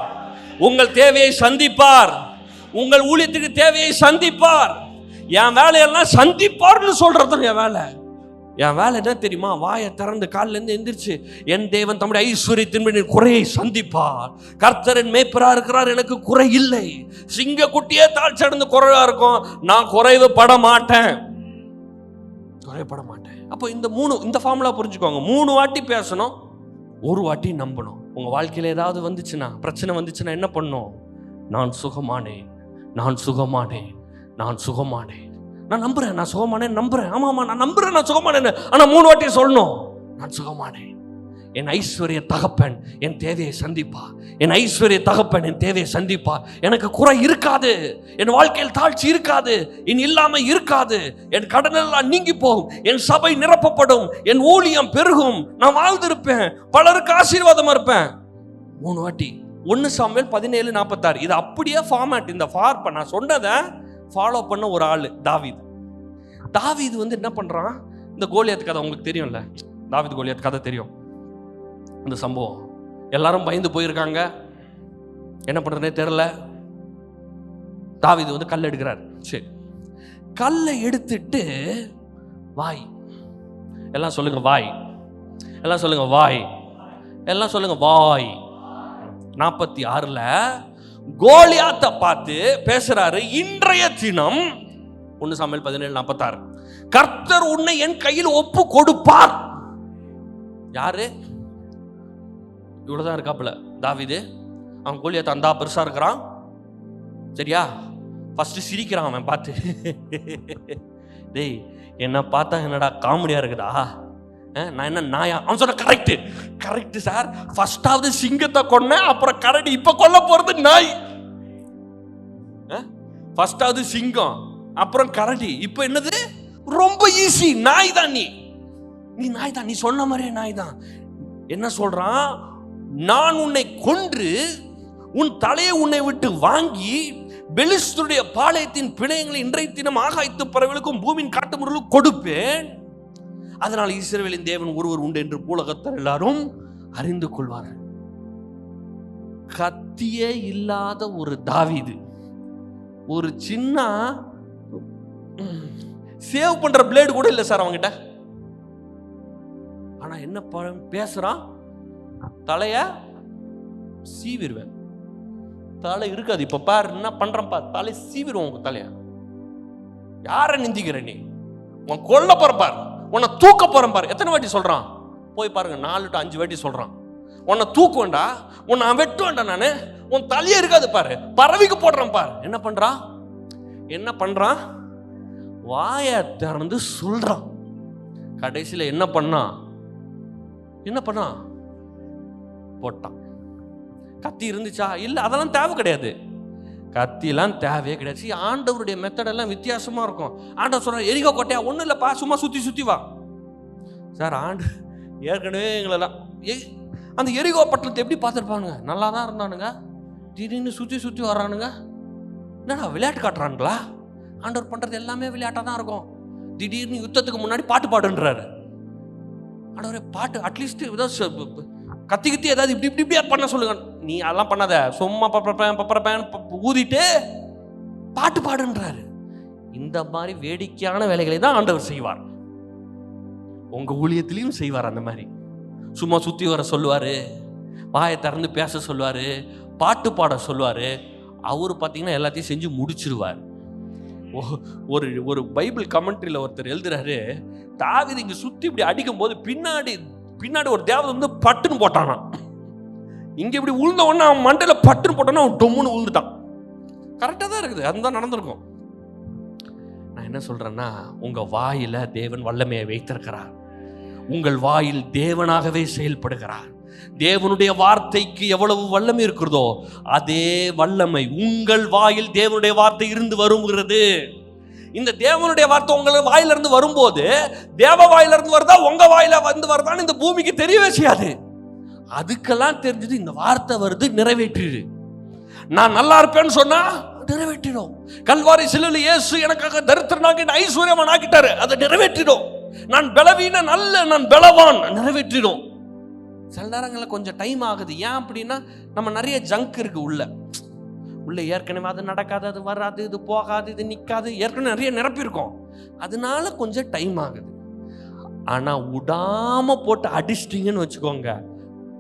உங்கள் தேவையை சந்திப்பார். உங்கள் ஊழியத்துக்கு தேவையை சந்திப்பார். என் வேலையெல்லாம் சந்திப்பார்னு சொல்றது என் வேலை. என் வேலை என்ன தெரியுமா? வாயை திறந்து காலில இருந்து எந்திரிச்சு, என் தேவன் தம்முடைய ஐஸ்வர்யத்தின் குறையை சந்திப்பார். கர்த்தரின் மேய்ப்பரா இருக்கிறார், எனக்கு குறை இல்லை. சிங்க குட்டியே தாழ்ச்சடந்து குறைவா இருக்கும், நான் குறைவு பட மாட்டேன், குறைபட மாட்டேன். அப்போ இந்த ஃபார்முலா புரிஞ்சுக்கோங்க. 3 வாட்டி பேசணும், 1 வாட்டி நம்பணும். உங்க வாழ்க்கையில ஏதாவது வந்துச்சுன்னா, பிரச்சனை வந்துச்சுன்னா என்ன பண்ணும்? நான் சுகமானேன், நான் சுகமானேன், நான் சுகமானேன், நான் நம்புறேன், நான் சுகமானேன் நம்புறேன். ஆமாமா நான் நம்புறேன், நான் சுகமானேன். ஆனா 3 வாட்டி சொல்லணும், நான் சுகமானேன். என் ஐஸ்வர்ய தகப்பன் என் தேவையை சந்திப்பா. என் ஐஸ்வர்ய தகப்பன் என் தேவையை சந்திப்பா. எனக்கு குறை இருக்காது, என் வாழ்க்கையில் தாழ்ச்சி இருக்காது, என் இல்லாம இருக்காது, என் கடனெல்லாம் நீங்கி போகும், என் சபை நிரப்பப்படும், என் ஊழியம் பெருகும், நான் வாழ்ந்திருப்பேன், பலருக்கு ஆசீர்வாதமா இருப்பேன். 3 வாட்டி. 1 சாமுவேல் 17:46. இது அப்படியே ஃபார்மேட். இந்த நான் சொன்னதை ஃபாலோ பண்ண ஒரு ஆளு தாவீது. தாவீது வந்து என்ன பண்றான்? இந்த கோலியாத் கதை உங்களுக்கு தெரியும்ல, தாவீது கோலியாத் கதை தெரியும். அந்த சம்பவம் எல்லாரும் பயந்து போயிருக்காங்க, என்ன பண்றதுனே தெரியல. தாவீது வந்து கல் எடுக்கிறார். சரி, கல்லை எடுத்துட்டு வாய், எல்லாம் சொல்லுங்க வாய், எல்லாம் சொல்லுங்க வாய், எல்லாம் சொல்லுங்க வாய். 46ல கோலியாத்தை பார்த்து பேசுறாரு. இன்றைய தினம் 1 சாமுவேல் 17:46, கர்த்தர் உன்னை என் கையில் ஒப்பு கொடுப்பார். யாரு? இவ்வளவுதான் இருக்காப்புல தாவீது. அவன் கோலியாத் அந்த பெருசா இருக்கிறான், சரியா? ஃபர்ஸ்ட் சிரிக்கிறான் அவன் பார்த்து. டேய் என்ன பார்த்தா என்னடா காமெடியா இருக்குதா, நான் என்ன நாயா? அவன் சொன்ன கரெக்ட் சார், ஃபர்ஸ்டாவது சிங்கத்தை கொன்னேன், அப்புறம் கரடி, இப்ப கொல்ல போறது நாய். ஃபர்ஸ்டாவது சிங்கம், அப்புறம் கரடி, இப்ப என்னது? ரொம்ப ஈஸி, நாய் தான். நீ நாய் தான், நீ சொன்ன மாதிரியே நாய் தான். என்ன சொல்றான்? நான் உன்னை கொன்று உன் தலையை உன்னை விட்டு வாங்கி பெலிஸ்தருடைய பாளையத்தின் பிணையங்களை இன்றைய தினம் ஆகாயத்து பறவைகளுக்கும் பூமியின் காட்டு முறைகளுக்கும் கொடுப்பேன். அதனால் இஸ்ரவேலின் தேவன் ஒருவர் உண்டு என்று பூலகத்தார் எல்லாரும் அறிந்து கொள்வார்கள். கத்தியே இல்லாத ஒரு தாவீது, ஒரு சின்ன சேவ் பண்ற பிளேடு கூட இல்லை சார் அவங்கிட்ட. ஆனா என்ன பேசுறான்? தலைய சீவிடுவேன். தலை இருக்காது. இப்ப பாரு என்ன பண்றேன் பார், தலை சீவிடுவோம். உங்க தலைய யார நிந்திக்கிற நீ? உன் கொல்ல போறேன் பார், உன்னை தூக்க போறேன் பார். எத்தனை வாட்டி சொல்றான்? போய் பாருங்க, 4 to 5 வாட்டி சொல்றான். உன்னை தூக்குவேண்டா, உன்னை வெட்டுவேண்டா, நானு உன் தலையே இருக்காது பாரு, பறவைக்கு போடுறேன் பார். என்ன பண்றான்? வாய திறந்து சொல்றான். கடைசியில என்ன பண்ணா? போட்டான். கத்தி இருந்துச்சா? இல்ல, அதெல்லாம் தேவை கிடையாது. கத்திலாம் தேவையே கிடையாது. ஆண்டவருடைய மெத்தடெல்லாம் வித்தியாசமா இருக்கும். ஆண்டவர் சொல்ற எரிகோ கோட்டையா? ஒன்றும் இல்லைப்பா, சும்மா சுத்தி வா சார். ஏற்கனவே எங்களெல்லாம் அந்த எரிகோ பட்டணத்தை எப்படி பார்த்துருப்பானுங்க? நல்லா தான் இருந்தானுங்க, திடீர்னு சுற்றி வர்றானுங்க. என்னடா விளையாட்டு காட்டுறானுங்களா? ஆண்டவர் பண்றது எல்லாமே விளையாட்டாக தான் இருக்கும். திடீர்னு யுத்தத்துக்கு முன்னாடி பாட்டு பாடுன்றாரு. ஆண்டவரே பாட்டு அட்லீஸ்ட் ஏதாவது கத்தி ஏதாவது இப்படி பண்ண சொல்லுங்க. நீ அதெல்லாம் பண்ணாத, சும்மா பப்பரப்பேன் ஊதிட்டு பாட்டு பாடுன்றாரு. இந்த மாதிரி வேடிக்கையான வேலைகளை தான் ஆண்டவர் செய்வார். உங்க ஊழியத்திலையும் செய்வார். அந்த மாதிரி சும்மா சுத்தி வர சொல்லுவாரு, வாயை திறந்து பேச சொல்லுவாரு, பாட்டு பாட சொல்லுவாரு. அவரு பார்த்தீங்கன்னா எல்லாத்தையும் செஞ்சு முடிச்சிருவார். ஒரு பைபிள் கமெண்ட்ரியில் ஒருத்தர் எழுதுறாரு, தாவீது இங்க சுத்தி இப்படி அடிக்கும் போது பின்னாடி ஒரு தேவதை வந்து பட்டுன்னு போட்டானா. இங்க இப்படி உழுந்த உடனே அவன் மண்டையில பட்டுன்னு போட்டானா அவன் டொம்முன்னு உழுந்துட்டான். கரெக்டா தான் இருக்குது, அதுதான் நடந்திருக்கும். நான் என்ன சொல்றேன்னா, உங்க வாயில தேவன் வல்லமையை வைத்திருக்கிறார். உங்கள் வாயில் தேவனாகவே செயல்படுகிறார். தேவனுடைய வார்த்தைக்கு எவ்வளவு வல்லமை இருக்கிறதோ அதே வல்லமை உங்கள் வாயில் தேவனுடைய வார்த்தை இருந்து வருகிறது. இந்த தேவனுடைய வார்த்தை உங்கள் வாயிலிருந்து வரும்போது தேவ வாயிலிருந்து வருதா உங்க வாயில வந்து வருதான்னு இந்த பூமிக்கு தெரியவே செய்யாது. அதுக்கெல்லாம் தெரிஞ்சது இந்த வார்த்தை வருது, நிறைவேற்றிடு. நான் நல்லா இருப்பேன்னு சொன்னா நிறைவேற்றிடும். கல்வாரி சிலுவையில் இயேசு எனக்காக தரித்திரனாகி ஐஸ்வர்யவான் ஆக்கிட்டாரு, அதை நிறைவேற்றிடும். நான் பலவீன நல்ல, நான் பலவான், நிறைவேற்றிடும். சில நேரங்களில் கொஞ்சம் டைம் ஆகுது. ஏன் அப்படின்னா நம்ம நிறைய ஜங்க் இருக்கு உள்ள ஏற்கனவே அது நடக்காது, அது வராது, இது போகாது, இது நிற்காது, ஏற்கனவே நிறைய நிரப்பியிருக்கோம். அதனால கொஞ்சம் டைம் ஆகுது. ஆனா விடாம போட்டு அடிச்சிட்டீங்கன்னு வச்சுக்கோங்க,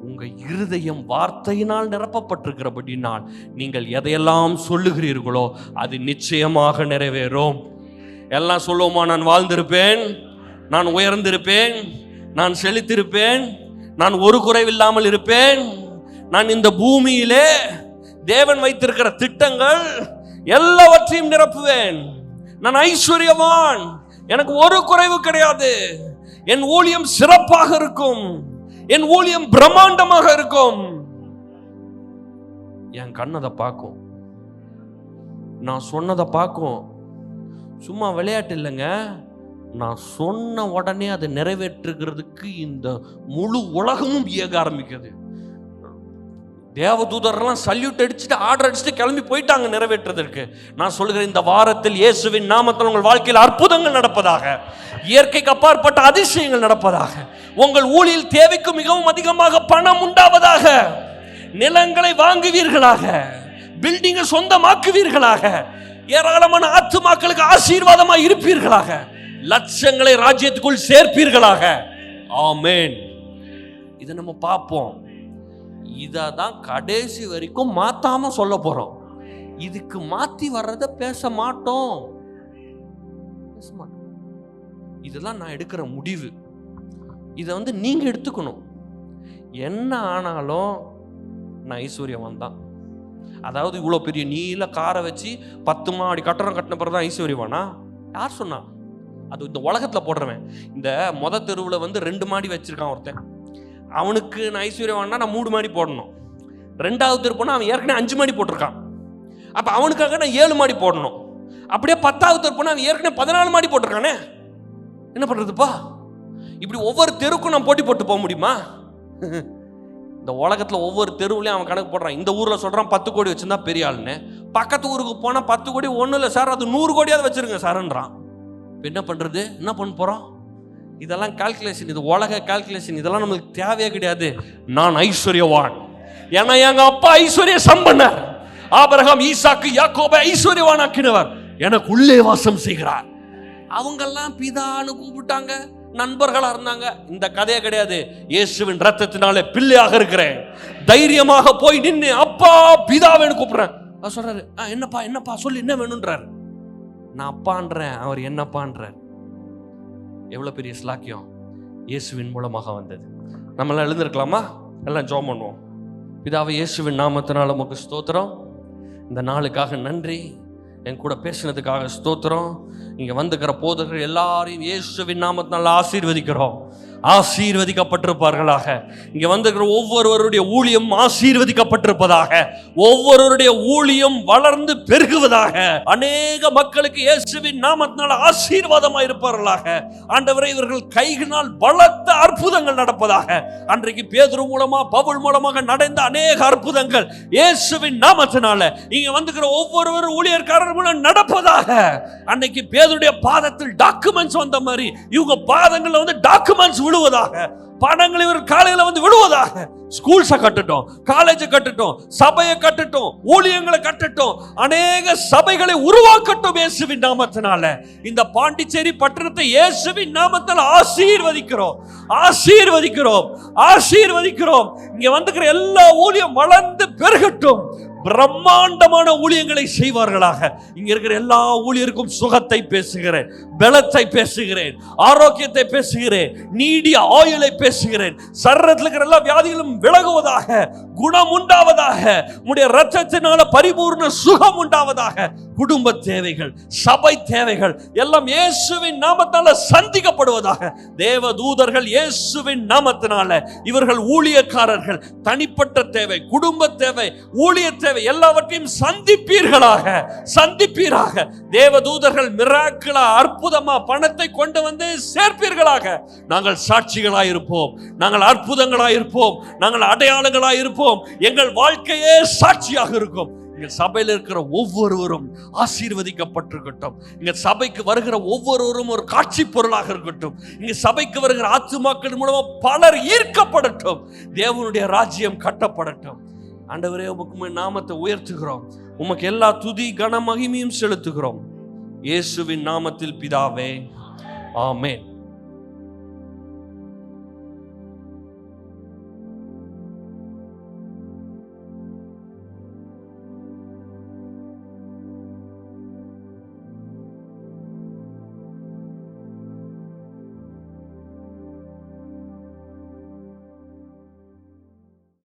உங்க இருதயம் வார்த்தையினால் நிரப்பப்பட்டிருக்கிறபடினால் நீங்கள் எதையெல்லாம் சொல்லுகிறீர்களோ அது நிச்சயமாக நிறைவேறும். எல்லாம் சொல்லுவோமா? நான் வாழ்ந்திருப்பேன், நான் உயர்ந்திருப்பேன், நான் செழித்திருப்பேன், நான் ஒரு குறைவில்லாமல் இருப்பேன், நான் இந்த பூமியிலே தேவன் வைத்திருக்கிற திட்டங்கள் எல்லாவற்றையும் நிரப்புவேன், நான் ஐஸ்வர்யவான், எனக்கு ஒரு குறைவு கிடையாது, என் ஊழியம் சிறப்பாக இருக்கும், என் ஊழியம் பிரம்மாண்டமாக இருக்கும். என் கண் அதை பார்க்கும், நான் சொன்னதை பார்க்கும். சும்மா விளையாட்டு இல்லைங்க, நான் சொன்ன உடனே அதை நிறைவேற்றுகிறதுக்கு இந்த முழு உலகமும் இயங்க ஆரம்பிக்குது. தேவதூதரெல்லாம் சல்யூட் அடிச்சுட்டு ஆர்டர் அடிச்சுட்டு கிளம்பி போயிட்டாங்க நிறைவேற்றுவதற்கு. நான் சொல்கிறேன், இந்த வாரத்தில் இயேசுவின் நாமத்தில் உங்கள் வாழ்க்கையில் அற்புதங்கள் நடப்பதாக, இயற்கைக்கு அப்பாற்பட்ட அதிசயங்கள் நடப்பதாக, உங்கள் ஊழியில் தேவைக்கு மிகவும் அதிகமாக பணம் உண்டாவதாக, நிலங்களை வாங்குவீர்களாக, பில்டிங்கை சொந்தமாக்குவீர்களாக, ஏராளமான ஆத்துமாக்களுக்கு ஆசீர்வாதமாக இருப்பீர்களாக, லட்சங்களை ராஜ்யத்துக்குள் சேர்ப்பீர்களாக. ஆமென். இதை நம்ம பார்ப்போம். இதான் கடைசி வரைக்கும் மாத்தாம சொல்ல போறோம். இதுக்கு மாத்தி வர்றத பேச மாட்டோம். இதெல்லாம் நான் எடுக்கிற முடிவு. இதை நீங்க எடுத்துக்கணும். என்ன ஆனாலும் நான் ஐஸ்வர்யவான் தான். அதாவது இவ்வளோ பெரிய நீல காரை வச்சு 10 மாடி கட்டடம் கட்டின பிறகு தான் ஐஸ்வர்யவானா? யார் சொன்னா? அது இந்த உலகத்தில் போடுறவன். இந்த மொத தெருவில் வந்து 2 மாடி வச்சிருக்கான் ஒருத்தன். அவனுக்கு நான் ஐஸ்வர்யவான்னா நான் 3 மாடி போடணும். 2வது தெரு போனால் அவன் ஏற்கனவே 5 மாடி போட்டிருக்கான். அப்போ அவனுக்காக நான் 7 மாடி போடணும். அப்படியே 10வது தெரு போனால் அவன் ஏற்கனவே 14 மாடி போட்டிருக்கானே, என்ன பண்ணுறதுப்பா? இப்படி ஒவ்வொரு தெருக்கும் நான் போட்டி போட்டு போக முடியுமா? இந்த உலகத்தில் ஒவ்வொரு தெருவுலையும் அவன் கணக்கு போடுறான். இந்த ஊரில் சொல்கிறான் 10 கோடி வச்சுருந்தா பெரிய ஆளுன்னு. பக்கத்து ஊருக்கு போனால் 10 கோடி ஒன்றும் இல்லை சார், அது 100 கோடியாவது வச்சுருங்க சார்ன்றான். இப்போ என்ன பண்ணுறது? என்ன பண்ண போகிறோம்? இதெல்லாம் கால்குலேஷன், இது உலக கால்குலேஷன். இதெல்லாம் நம்மளுக்கு தேவையே கிடையாது. நான் ஐஸ்வர்யவான், ஏன்னா எங்கள் அப்பா ஐஸ்வர்ய சம்பன்னர். ஆபிரகாம், ஈசாக்கு, யாக்கோபை ஐஸ்வர்யவான் ஆக்கினவர் எனக்கு உள்ளே வாசம் செய்கிறார். அவங்கெல்லாம் பிதான்னு கூப்பிட்டாங்க, நண்பர்களா இருந்தாங்க. இந்த கதையே கிடையாது. இயேசுவின் ரத்தத்தினாலே பிள்ளையாக இருக்கிறேன், தைரியமாக போய் நின்று அப்பா பிதாவேன்னு கூப்பிடுறேன். அவர் சொல்றாரு, என்னப்பா என்னப்பா சொல்லு, என்ன வேணும்ன்றார். நான் அப்பான்றேன், அவர் என்னப்பான்றார். எவ்வளவு பெரிய ஸ்லாக்கியம் இயேசுவின் மூலமாக வந்தது. நம்மளாம் எழுந்திருக்கலாமா? எல்லாம் ஜெபம் பண்ணுவோம். பிதாவே, இயேசுவின் நாமத்தினால உமக்கு ஸ்தோத்திரம். இந்த நாளுக்காக நன்றி. என் கூட பேசினதுக்காக ஸ்தோத்திரம். இங்கே வந்துக்கிற போதகர்கள் எல்லாரையும் இயேசுவின் நாமத்தினால ஆசீர்வதிக்கிறோம். ஆசீர்வதிக்கப்பட்டிருப்பார்களாக. இங்கே வந்துக்கிற ஒவ்வொருவருடைய ஊழியம் ஆசீர்வதிக்கப்பட்டிருப்பதாக. ஒவ்வொருவருடைய ஊழியம் வளர்ந்து பெருகுவதாக. அநேக மக்களுக்கு இயேசுவின் நாமத்தினால ஆசீர்வாதமாக இருப்பார்களாக. ஆண்டவரே, இவர்கள் கைகளினால் பலத்த அற்புதங்கள் நடப்பதாக. அன்றைக்கு பேதுரு மூலமா, பவுல் மூலமாக நடந்த அநேக அற்புதங்கள் இயேசுவின் நாமத்தினால இங்கே வந்துக்கிற ஒவ்வொருவரும் ஊழியர்காரர் மூலம் நடப்பதாக. அன்னைக்கு பேதுருடைய பாதத்தில் டாக்குமெண்ட்ஸ் வந்த மாதிரி இவங்க பாதங்கள்ல வந்து டாக்குமெண்ட்ஸ் விழுவதாக. பணங்கள் இவர் காலையில வந்து விழுவதாக. ஸ்கூல்ஸை கட்டட்டும், காலேஜை கட்டட்டும், சபையை கட்டட்டும், ஊழியங்களை கட்டட்டும், அநேக சபைகளை உருவாக்கட்டும் இயேசுவின் நாமத்தினால. இந்த பாண்டிச்சேரி பட்டணத்தை இயேசுவின் நாமத்தால் ஆசீர்வதிக்கிறோம், ஆசீர்வதிக்கிறோம், ஆசீர்வதிக்கிறோம். இங்க வந்துக்கிற எல்லா ஊழியம் வளர்ந்து பெருகட்டும், பிரம்மாண்டமான ஊழியங்களை செய்வார்களாக. இங்க இருக்கிற எல்லா ஊழியருக்கும் சுகத்தை பேசுகிறேன், பலத்தை பேசுகிறேன், ஆரோக்கியத்தை பேசுகிறேன், நீடிய ஆயுளை பேசுகிறேன். சரீரத்தில் இருக்கிற எல்லா வியாதிகளும் விலகுவதாக, குணம் உண்டாவதாக, உம்முடைய இரத்தத்தினால பரிபூர்ண சுகம் உண்டாவதாக. குடும்ப தேவைகள், சபை தேவைகள் எல்லாம் இயேசுவின் நாமத்தால சந்திக்கப்படுவதாக. தேவ தூதர்கள் இயேசுவின் நாமத்தினால இவர்கள் ஊழியக்காரர்கள் தனிப்பட்ட தேவை, குடும்ப தேவை, ஊழிய தேவை எல்லாவற்றையும் சந்திப்பீர்களாக, சந்திப்பீராக. தேவ தூதர்கள் மிராக்கிளா, அற்புதமா பணத்தை கொண்டு வந்து சேர்ப்பீர்களாக. நாங்கள் சாட்சிகளாயிருப்போம், நாங்கள் அற்புதங்களாயிருப்போம், நாங்கள் அடையாளங்களாயிருப்போம். எங்கள் வாழ்க்கையே சாட்சியாக இருக்கும். எங்கள் சபையில் இருக்கிற ஒவ்வொருவரும் ஆசீர்வதிக்கப்பட்டிருக்கட்டும். இங்க சபைக்கு வருகிற ஒவ்வொருவரும் ஒரு காட்சி பொருளாக இருக்கட்டும். இங்க சபைக்கு வருகிற ஆத்துமாக்கள் மூலமா பலர் ஈர்க்கப்படட்டும். தேவனுடைய ராஜ்யம் கட்டப்படட்டும். ஆண்டவரே, உமக்கு நாமத்தை உயர்த்துகிறோம். உமக்கு எல்லா துதி கன மகிமையும் செலுத்துகிறோம். இயேசுவின் நாமத்தில் பிதாவே, ஆமென்.